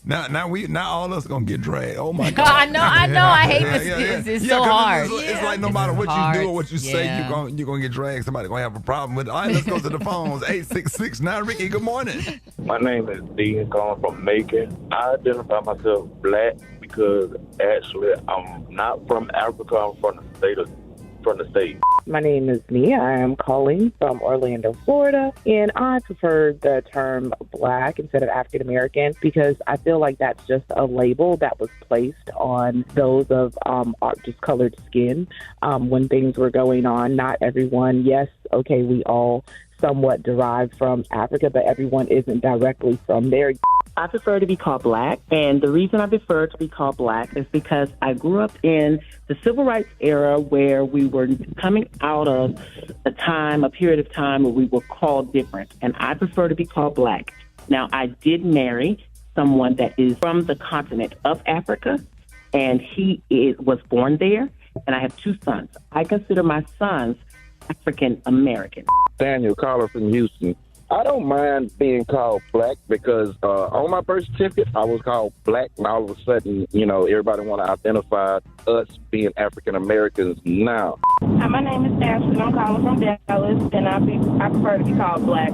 Now all of us gonna get dragged. Oh my God! I know. I hate this. It's so hard. It's like no matter what you do or what you say, you're gonna get dragged. Somebody's gonna have a problem with it. All right, let's go to the phones. 866-9-RICKY. Good morning. My name is Dean, calling from Macon. I identify myself black because actually I'm not from Africa. I'm from the state. My name is Mia. I am calling from Orlando, Florida, and I prefer the term black instead of African American because I feel like that's just a label that was placed on those of just colored skin when things were going on. Not everyone, yes, okay, we all somewhat derived from Africa, but everyone isn't directly from there. I prefer to be called black, and the reason I prefer to be called black is because I grew up in the civil rights era where we were coming out of a period of time where we were called different, and I prefer to be called black. Now, I did marry someone that is from the continent of Africa, and he was born there, and I have 2 sons. I consider my sons African American. Daniel, caller from Houston. I don't mind being called black because on my birth certificate, I was called black, and all of a sudden, everybody want to identify us being African Americans now. Hi, my name is Ashley. I'm calling from Dallas, and I prefer to be called black.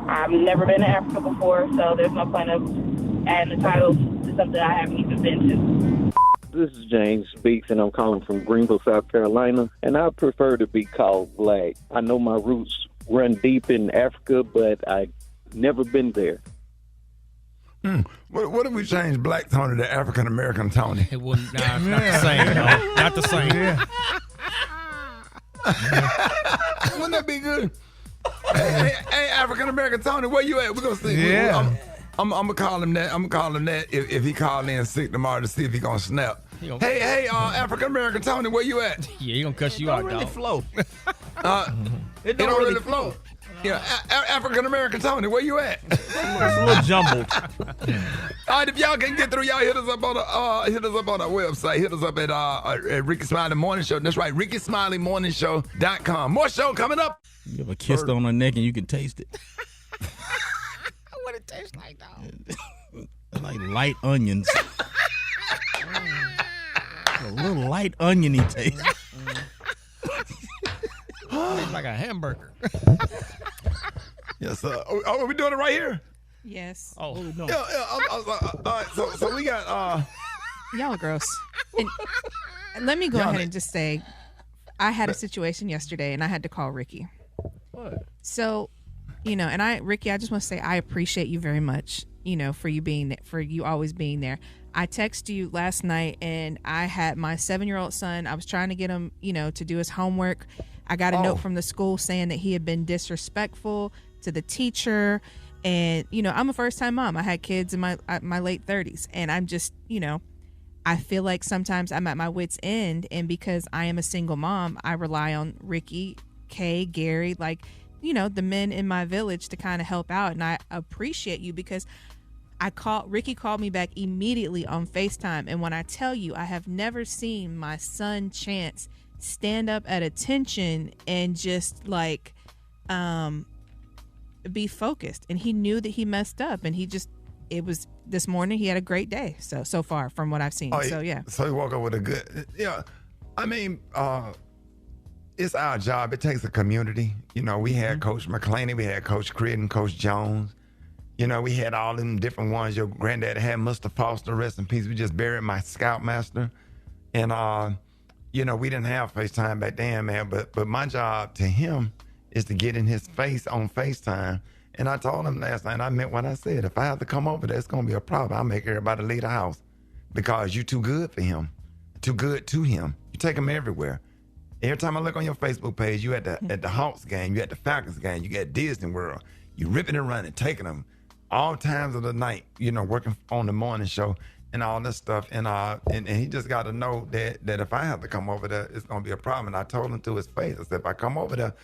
I've never been to Africa before, so there's no point of adding the title to something I haven't even been to. This is James Speaks, and I'm calling from Greenville, South Carolina, and I prefer to be called black. I know my roots run deep in Africa, but I've never been there. What if we change Black Tony to African American Tony? It wouldn't. Nah, it's not the same. No, not the same. Wouldn't that be good? Hey, African American Tony, where you at? We're gonna see. Yeah. I'm gonna call him that. I'm gonna call him that if he call in sick tomorrow to see if he gonna snap. Hey, African American Tony, where you at? Yeah, he gonna cuss you out, really dog. flow. It don't really flow. Yeah, African American Tony, where you at? It's a little jumbled. All right, if y'all can get through, y'all hit us up on our website. Hit us up at Rickey Smiley Morning Show. That's right, RickeySmileyMorningShow.com. More show coming up. You ever kissed on her neck and you can taste it? What it tastes like, dog? Like light onions. A little light oniony taste. Tastes like a hamburger. Yes, sir. Are we doing it right here? Yes. Oh, what we doing? Yeah. All right, so we got. Y'all are gross. And let me go ahead and just say, I had a situation yesterday, and I had to call Ricky. What? So, Ricky, I just want to say I appreciate you very much. For you always being there. I texted you last night, and I had my 7-year-old son. I was trying to get him, to do his homework. I got a note from the school saying that he had been disrespectful to the teacher. And, I'm a first-time mom. I had kids in my late 30s. And I'm just, I feel like sometimes I'm at my wit's end. And because I am a single mom, I rely on Ricky, Kay, Gary, the men in my village to kind of help out. And I appreciate you because Ricky called me back immediately on FaceTime. And when I tell you, I have never seen my son Chance stand up at attention and just be focused. And he knew that he messed up, and it was this morning. He had a great day so far from what I've seen. So he woke up with a good. Yeah, I mean, it's our job. It takes a community. We had Coach McClaney, we had Coach Cridden, Coach Jones. We had all them different ones. Your granddad had Mr. Foster, rest in peace. We just buried my scoutmaster. And, we didn't have FaceTime back then, man. But my job to him is to get in his face on FaceTime. And I told him last night, I meant what I said. If I have to come over there, it's going to be a problem. I'll make everybody leave the house because you're too good for him, too good to him. You take him everywhere. Every time I look on your Facebook page, you at the Hawks game, you at the Falcons game, you at Disney World. You ripping and running, taking them all times of the night, working on the morning show and all this stuff. And he just got to know that if I have to come over there, it's going to be a problem. And I told him to his face, I said, if I come over there,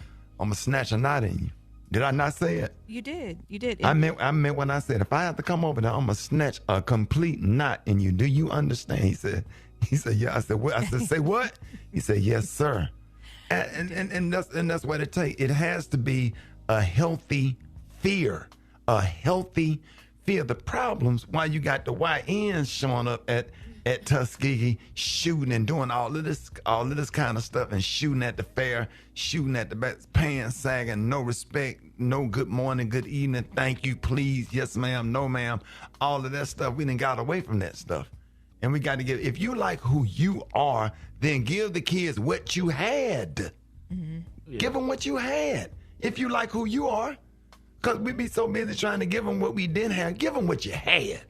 I'm going to snatch a knot in you. Did I not say it? You did. You did. I meant when I said, if I have to come over there, I'm going to snatch a complete knot in you. Do you understand? He said, yeah. I said, what? I said, say what? He said, yes, sir. And that's what it takes. It has to be a healthy fear. A healthy fear. The problems why you got the YNs showing up at Tuskegee shooting and doing all of this kind of stuff and shooting at the fair, shooting at the back, pants sagging, no respect, no good morning, good evening, thank you, please, yes ma'am, no ma'am, all of that stuff. We done got away from that stuff. And we got to give, if you like who you are, then give the kids what you had. Mm-hmm. Yeah. Give them what you had. If you like who you are, because we be so busy trying to give them what we didn't have, give them what you had.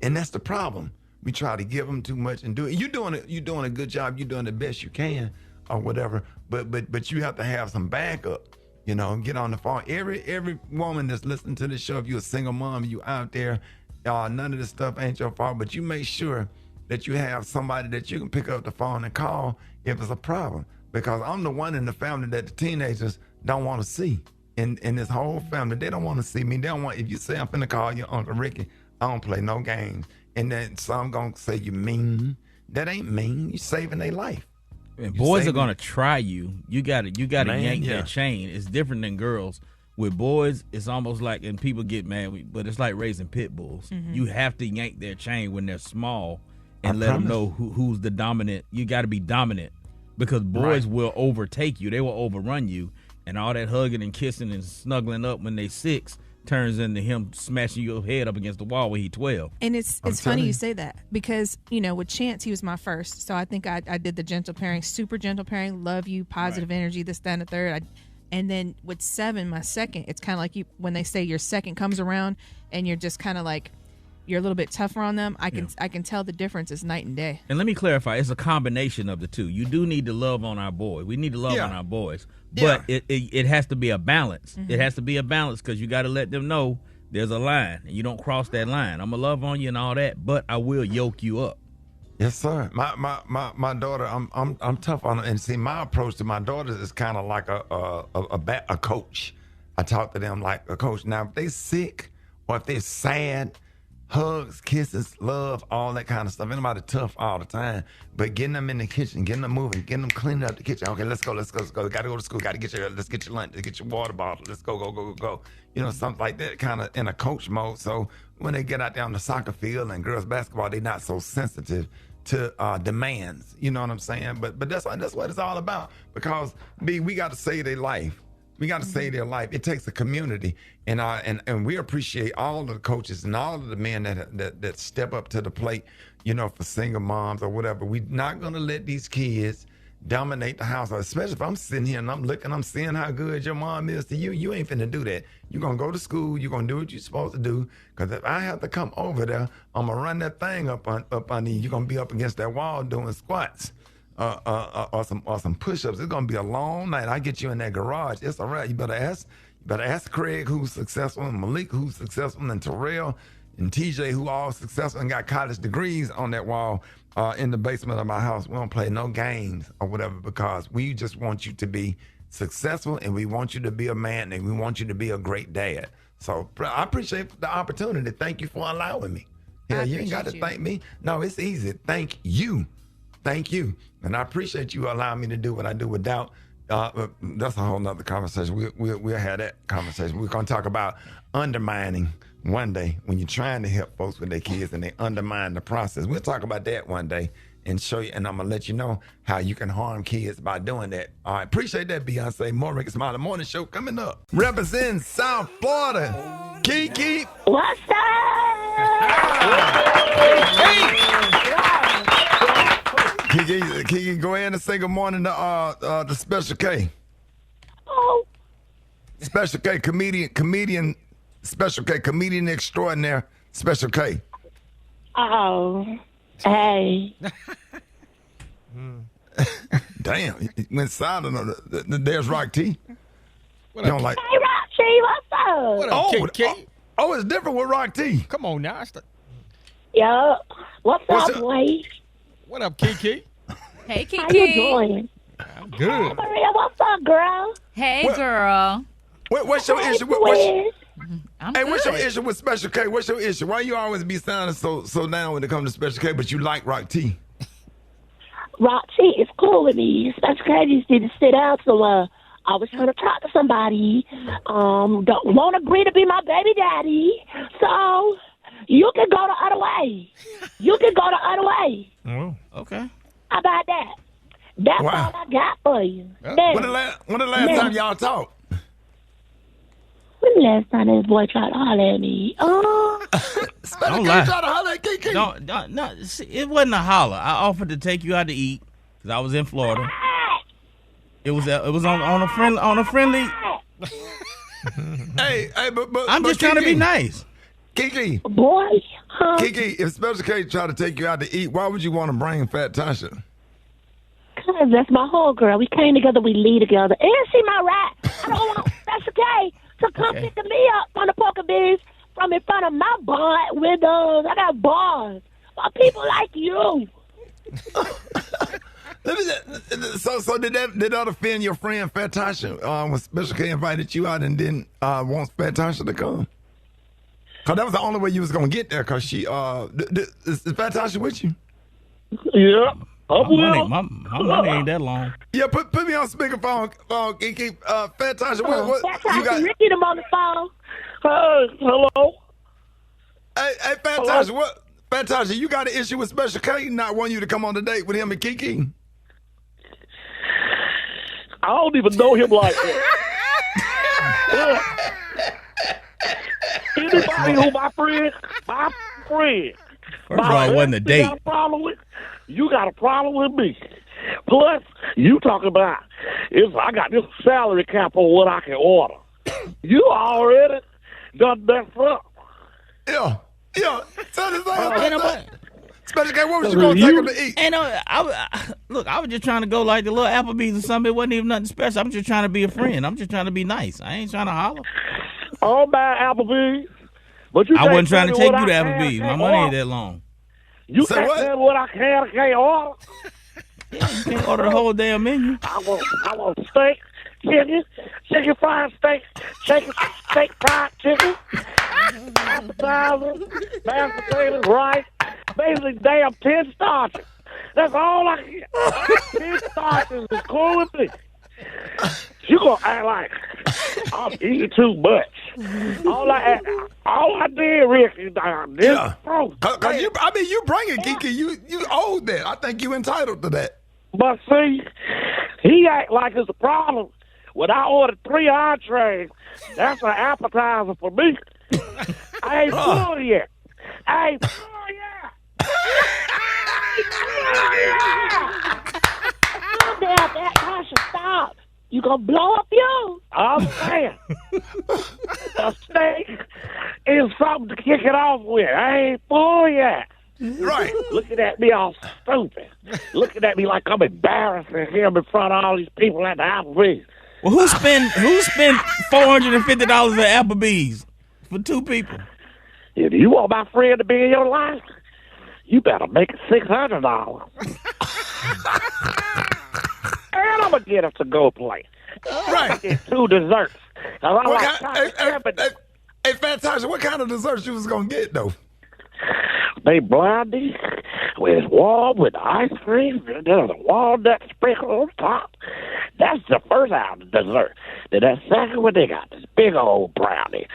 And that's the problem. We try to give them too much and do it. You're doing a good job. You're doing the best you can or whatever. But you have to have some backup. Get on the phone. Every woman that's listening to this show, if you're a single mom, you out there, none of this stuff ain't your fault. But you make sure that you have somebody that you can pick up the phone and call if it's a problem. Because I'm the one in the family that the teenagers don't want to see. In this whole family, they don't want to see me. They don't want. If you say I'm finna call you Uncle Ricky, I don't play no games. And then some gonna say you mean. That ain't mean. You saving their life. And boys are gonna try you. You gotta yank that chain. It's different than girls. With boys, it's almost like, and people get mad, but it's like raising pit bulls. Mhm. You have to yank their chain when they're small and let them know who's the dominant. You got to be dominant because boys will overtake you. They will overrun you. And all that hugging and kissing and snuggling up when they 6 turns into him smashing your head up against the wall when he's 12. And it's funny you say that because, with Chance, he was my first. So I think I did the gentle parenting, super gentle parenting, love you, positive energy, this, that, and the third. And then with 7, my second, it's kind of like when they say your second comes around and you're just kind of like, you're a little bit tougher on them. I can tell the difference is night and day. And let me clarify, it's a combination of the two. You do need to love on our boy. We need to love on our boys. But it has to be a balance. Mm-hmm. It has to be a balance because you got to let them know there's a line and you don't cross that line. I'm going to love on you and all that, but I will yoke you up. Yes, sir. My daughter, I'm tough on her, and see, my approach to my daughters is kind of like a coach. I talk to them like a coach. Now, if they sick or if they're sad, hugs, kisses, love, all that kind of stuff. Anybody tough all the time, but getting them in the kitchen, getting them moving, getting them cleaning up the kitchen. Okay, let's go. Got to go to school. Got to let's get your lunch. Let's get your water bottle. Let's go. Something like that, kind of in a coach mode. So when they get out there on the soccer field and girls basketball, they're not so sensitive to demands. You know what I'm saying? But that's what it's all about. Because we got to save their life. We got to save their life. It takes a community, and we appreciate all of the coaches and all of the men that step up to the plate, for single moms or whatever. We're not gonna let these kids dominate the house, especially if I'm sitting here and I'm seeing how good your mom is to you. You ain't finna do that. You're gonna go to school. You're gonna do what you're supposed to do. Because if I have to come over there, I'm gonna run that thing up on you. You're gonna be up against that wall doing squats. Or some push-ups. It's gonna be a long night. I get you in that garage. It's all right. You better ask Craig, who's successful, and Malik, who's successful, and Terrell and TJ, who all successful and got college degrees on that wall in the basement of my house. We don't play no games or whatever because we just want you to be successful and we want you to be a man and we want you to be a great dad. So I appreciate the opportunity. Thank you for allowing me. Yeah, you ain't got to thank me. No, it's easy. Thank you. Thank you. And I appreciate you allowing me to do what I do without. That's a whole nother conversation. We'll have that conversation. We're going to talk about undermining one day when you're trying to help folks with their kids and they undermine the process. We'll talk about that one day and show you, and I'm going to let you know how you can harm kids by doing that. All right, appreciate that, Beyonce. More Rickey Smiley Morning Show coming up. Representing South Florida, Kiki. What's Kiki, go ahead and say good morning to the Special K. Oh. Special K, comedian, Special K, comedian extraordinaire, Special K. Oh. Hey. Damn, it went silent on there's Rock T. What up, like? Hey, Rock T, what's up? What up, Kiki? Oh, it's different with Rock T. Come on now. Yo, what's up, boy? What up, Kiki? Hey, Kiki. How you doing? I'm good. Hey, Maria, what's up, girl? Hey, girl. What's your issue? What's your issue with Special K? What's your issue? Why you always be sounding so down when it comes to Special K, but you like Rock T? Rock T is cool with me. Special K just need to sit down somewhere. I was trying to talk to somebody. Don't want to agree to be my baby daddy. So you can go the other way. Oh, okay. How about that? That's all I got for you. When the last time y'all talked? When the last time this boy tried to holler at me? Don't lie. Tried to holler at Kiki. No, see, it wasn't a holler. I offered to take you out to eat because I was in Florida. It was on a friendly. Hey, but I'm just trying to be nice. Kiki. Boy. Kiki, if Special K tried to take you out to eat, why would you want to bring Fat Tasha? Because that's my whole girl. We came together, we lead together. And she my rat. I don't want Special K to come pick me up on the poker biz from in front of my bar windows. I got bars for people like you. So did that offend your friend Fat Tasha when Special K invited you out and didn't want Fat Tasha to come? Because that was the only way you was going to get there because she, is Fat Tasha with you? Yeah. My money ain't that long. Yeah, put me on speakerphone, Kiki. Fat Tasha, what you got? Ricky them on the phone. Hello. Hey, Fat Tasha, what? Fat Tasha, you got an issue with Special K not wanting you to come on the date with him and Kiki? I don't even know him like that. Anybody who my friend. First of all, it wasn't a date. You got a problem with me. Plus, you talking about I got this salary cap on what I can order. You already done that up. Yeah. Tell this Special K, what was you going to take him to eat? And I was just trying to go like the little Applebee's or something. It wasn't even nothing special. I'm just trying to be a friend. I'm just trying to be nice. I ain't trying to holler. All by Applebee's. But I wasn't trying to take you to Applebee's. My money ain't that long. You can't tell what I can't order. Yeah, you can't order the whole damn menu. I want steak, chicken fried steak, steak fried chicken, appetizer, mashed potatoes, rice, basically damn 10 starches. That's all I get. 10 starches is cool with me. You gonna act like I'm eating too much. All I did, Ricky, Cause you bring it, Kiki. You owed that. I think you entitled to that. But see, he act like it's a problem. When I ordered 3 entrees, that's an appetizer for me. I ain't full yet. Tasha, stop. You gonna blow up you? I'm saying. A steak is something to kick it off with. I ain't full yet. Right. Looking at me all stupid. Looking at me like I'm embarrassing him in front of all these people at the Applebee's. Well, who spent $450 at Applebee's for 2 people? If you want my friend to be in your life, you better make it $600. And I'm going to get us to go play. Right. Get 2 desserts. Hey, Fat Tasha, what kind of desserts you was going to get, though? They blondie with warm with ice cream. There's a walnut sprinkle on top. That's the first out of the dessert. Then that second one, they got this big old brownie.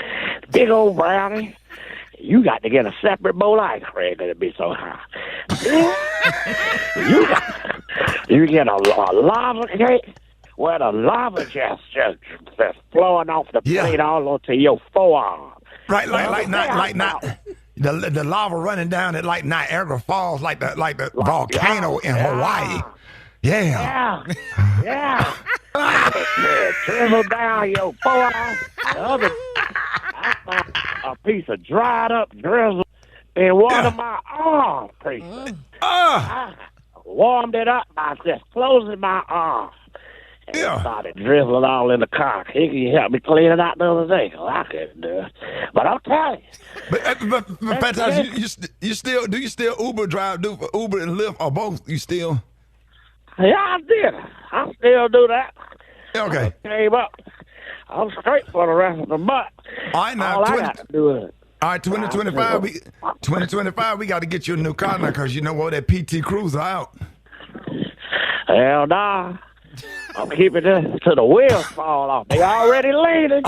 Big old brownie. You got to get a separate bowl of ice cream. It'll be so high. you get a lava cake where the lava just flowing off the plate all onto your forearm. Right, like not. The lava running down at like Niagara Falls, like the volcano in Hawaii. Yeah. Drizzle down your forearm. The other, a piece of dried up drizzle in one of my arm pieces. I warmed it up by just closing my arm. And started drizzling all in the car. He helped me clean it out the other day. Well, I couldn't do it. But I'll tell you. But you still Uber drive, do Uber and Lyft or both? You still? Yeah, I did. I still do that. Okay. Came up. I'm straight for the rest of the month. All right, now. All I got to do is. All right, 2025, we got to get you a new car now because you know what, that PT Cruiser out. Hell nah. I'm keeping this till the wheels fall off. They already leaning.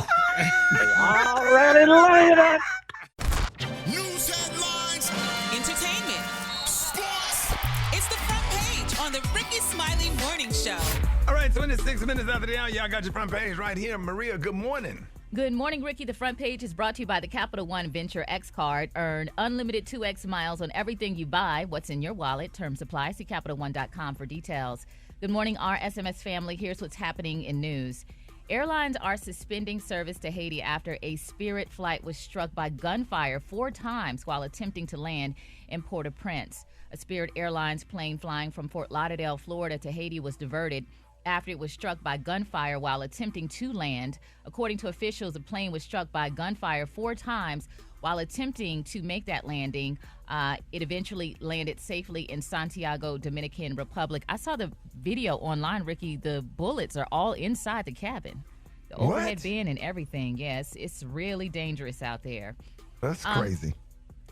News headlines. Entertainment. Sports. It's the front page on the Rickey Smiley Morning Show. All right, 26 minutes after the hour, y'all got your front page right here. Maria, good morning. Good morning, Ricky. The front page is brought to you by the Capital One Venture X card. Earn unlimited 2X miles on everything you buy. What's in your wallet? Terms apply. See CapitalOne.com for details. Good morning, our SMS family. Here's what's happening in news. Airlines are suspending service to Haiti after a Spirit flight was struck by gunfire 4 times while attempting to land in Port-au-Prince. A Spirit Airlines plane flying from Fort Lauderdale, Florida to Haiti was diverted after it was struck by gunfire while attempting to land. According to officials, the plane was struck by gunfire 4 times while attempting to make that landing. It eventually landed safely in Santiago, Dominican Republic. I saw the video online, Ricky. The bullets are all inside the cabin. The overhead bin and everything. Yes, it's really dangerous out there. That's crazy.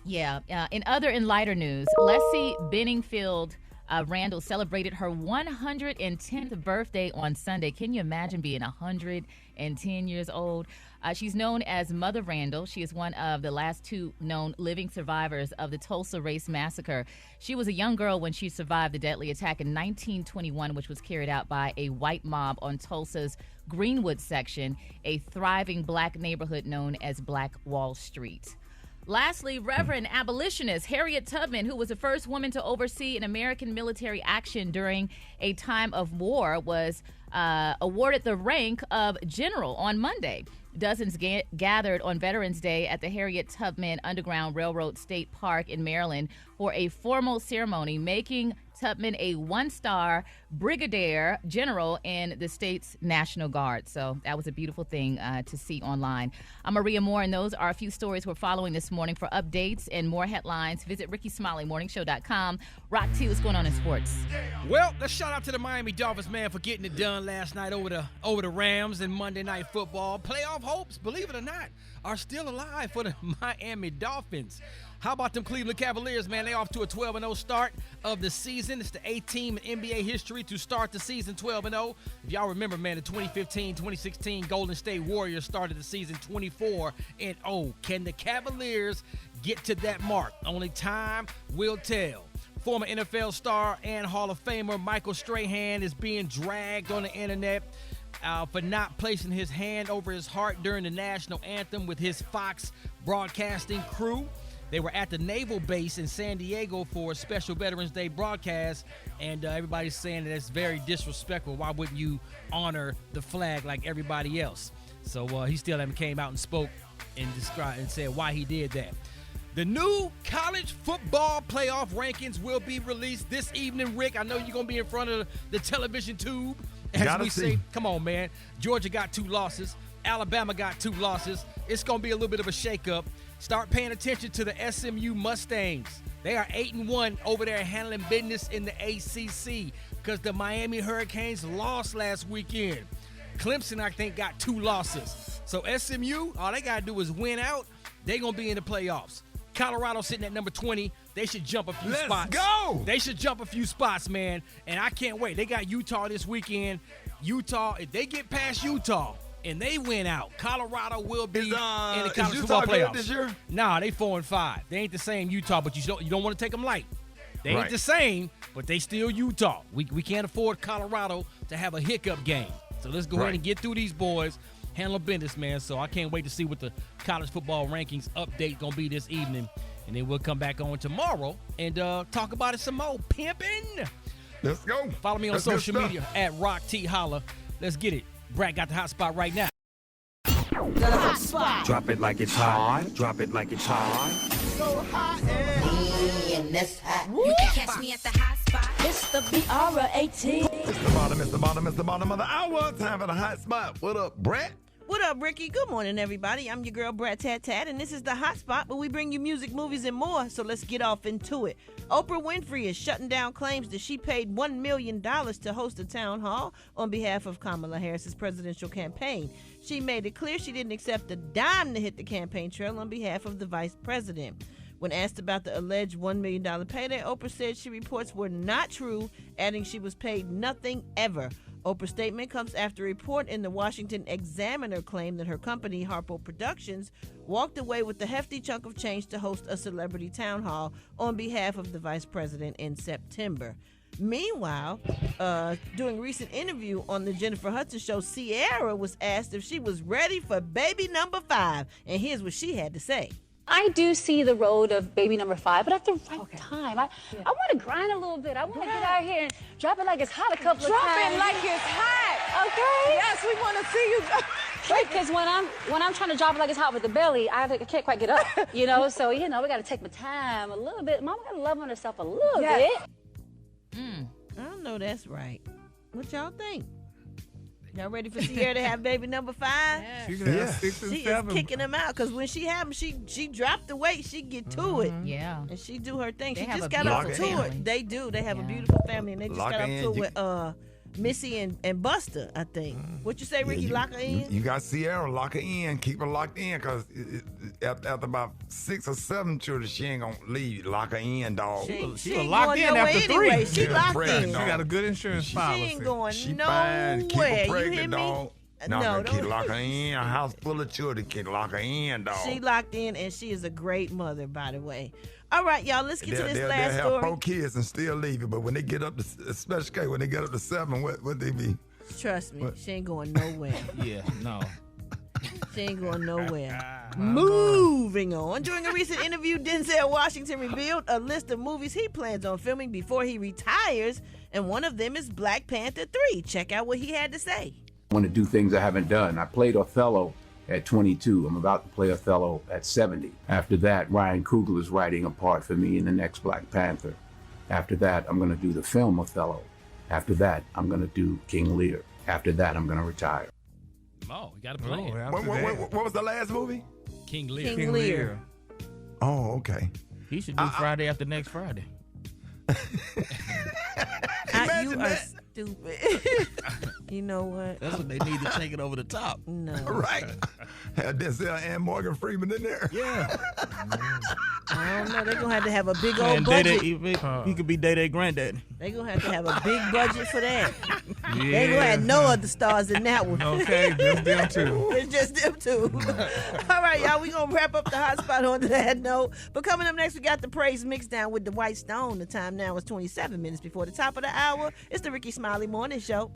Yeah. In lighter news, Leslie Benningfield Randall celebrated her 110th birthday on Sunday. Can you imagine being 110 years old? She's known as Mother Randall. She is one of the last two known living survivors of the Tulsa Race Massacre. She was a young girl when she survived the deadly attack in 1921, which was carried out by a white mob on Tulsa's Greenwood section, a thriving black neighborhood known as Black Wall Street. Lastly, Reverend abolitionist Harriet Tubman, who was the first woman to oversee an American military action during a time of war, was awarded the rank of general on Monday. Dozens gathered on Veterans Day at the Harriet Tubman Underground Railroad State Park in Maryland for a formal ceremony, making Tubman a one-star brigadier general in the state's National Guard. So that was a beautiful thing to see online. I'm Maria Moore, and those are a few stories we're following this morning. For updates and more headlines, visit RickeySmileyMorningShow.com. Rock T, what's going on in sports? Well, let's shout out to the Miami Dolphins, man, for getting it done last night over the Rams in Monday Night Football. Playoff hopes, believe it or not, are still alive for the Miami Dolphins. How about them Cleveland Cavaliers, man? They off to a 12-0 start of the season. It's the 8th team in NBA history to start the season 12-0. If y'all remember, man, the 2015-2016 Golden State Warriors started the season 24-0. Can the Cavaliers get to that mark? Only time will tell. Former NFL star and Hall of Famer Michael Strahan is being dragged on the internet for not placing his hand over his heart during the national anthem with his Fox broadcasting crew. They were at the Naval Base in San Diego for a special Veterans Day broadcast, and everybody's saying that it's very disrespectful. Why wouldn't you honor the flag like everybody else? So he still haven't came out and spoke and described and said why he did that. The new college football playoff rankings will be released this evening, Rick. I know you're going to be in front of the television tube. As we say, come on, man. Georgia got 2 losses. Alabama got 2 losses. It's going to be a little bit of a shakeup. Start paying attention to the SMU Mustangs. They are 8-1 over there handling business in the ACC because the Miami Hurricanes lost last weekend. Clemson, I think, got 2 losses. So SMU, all they got to do is win out. They're going to be in the playoffs. Colorado sitting at number 20. They should jump a few spots. Let's go! They should jump a few spots, man. And I can't wait. They got Utah this weekend. Utah, if they get past Utah and they win out, Colorado will be in the college football playoffs. This year? Nah, they 4-5. They ain't the same Utah, but you don't want to take them light. They ain't the same, but they still Utah. We can't afford Colorado to have a hiccup game. So let's go ahead and get through these boys. Handle business, man. So I can't wait to see what the college football rankings update gonna be this evening, and then we'll come back on tomorrow and talk about it some more. Pimpin'. Let's go. Follow me on social media at Rock T Holla. Let's get it. Brat got the hot spot right now. The hot spot. Drop it like it's hot. Drop it like it's hot. So hot and that's hot. You can catch me at the hot spot. It's the BR18. It's the bottom of the hour. Time for the hot spot. What up, Brat? What up, Ricky? Good morning, everybody. I'm your girl, Brat Tat Tat, and this is the hot spot where we bring you music, movies, and more. So let's get off into it. Oprah Winfrey is shutting down claims that she paid $1 million to host a town hall on behalf of Kamala Harris's presidential campaign. She made it clear she didn't accept a dime to hit the campaign trail on behalf of the vice president. When asked about the alleged $1 million payday, Oprah said she reports were not true, adding she was paid nothing ever. Oprah's statement comes after a report in the Washington Examiner claimed that her company, Harpo Productions, walked away with a hefty chunk of change to host a celebrity town hall on behalf of the vice president in September. Meanwhile, during a recent interview on the Jennifer Hudson show, Ciara was asked if she was ready for baby number 5, and here's what she had to say. I do see the road of baby number 5, but at the right time. I want to grind a little bit. I want to get out here and drop it like it's hot a couple of times. Drop it like it's hot. Okay? Yes, we want to see you. Because when I'm trying to drop it like it's hot with the belly, I can't quite get up, you know? So, we got to take my time a little bit. Mama got to love on herself a little bit. I know that's right. What y'all think? Y'all ready for Ciara to have baby number 5? Yeah. She can have 6 and 7. Is kicking them out because when she have them, she dropped the weight. She get to it. Yeah. And she do her thing. They she have just a got up beautiful to family. it. They do. They have a beautiful family, and they just Lock got up her to in. it with Missy and Buster, I think. What you say, Ricky? Lock her in? You got Ciara, lock her in. Keep her locked in because after about 6 or 7 children, she ain't gonna leave. Lock her in, dog. She was ain't locked going in nowhere after anyway. 3. She locked pregnant, in. dog. She got a good insurance policy. She ain't going She nowhere. fine. Keep her You hear pregnant, me? dog. No, No, don't. kid, lock her in. A house full of children, kid, lock her in, dog. She locked in, and she is a great mother, by the way. All right, y'all, let's get to this they'll last have story. 4 kids and still leave it, but when they get up to, especially K, when they get up to 7, what they be? Trust me, What? she ain't going nowhere. Yeah, no. She ain't going nowhere. Moving on. During a recent interview, Denzel Washington revealed a list of movies he plans on filming before he retires, and one of them is Black Panther 3. Check out what he had to say. I want to do things I haven't done. I played Othello at 22. I'm about to play Othello at 70. After that, Ryan Coogler is writing a part for me in the next Black Panther. After that, I'm going to do the film Othello. After that, I'm going to do King Lear. After that, I'm going to retire. Oh, you got to play it. What was the last movie? King Lear. King Lear. Oh, okay. He should do Friday after next Friday. You are stupid. You know what? That's what they need to take it over the top. No. Right. Had Denzel and Morgan Freeman in there. Yeah. I don't know. They're going to have a big Man, old budget. he could be Day granddaddy. They're going to have a big budget for that. Yeah. They ain't going to have no other stars in that one. Okay, just them two. It's just them two. All right, y'all, we going to wrap up the hot spot on that note. But coming up next, we got the praise mix down with the White Stone. The time now is 27 minutes before the top of the hour. It's the Rickey Smiley Morning Show.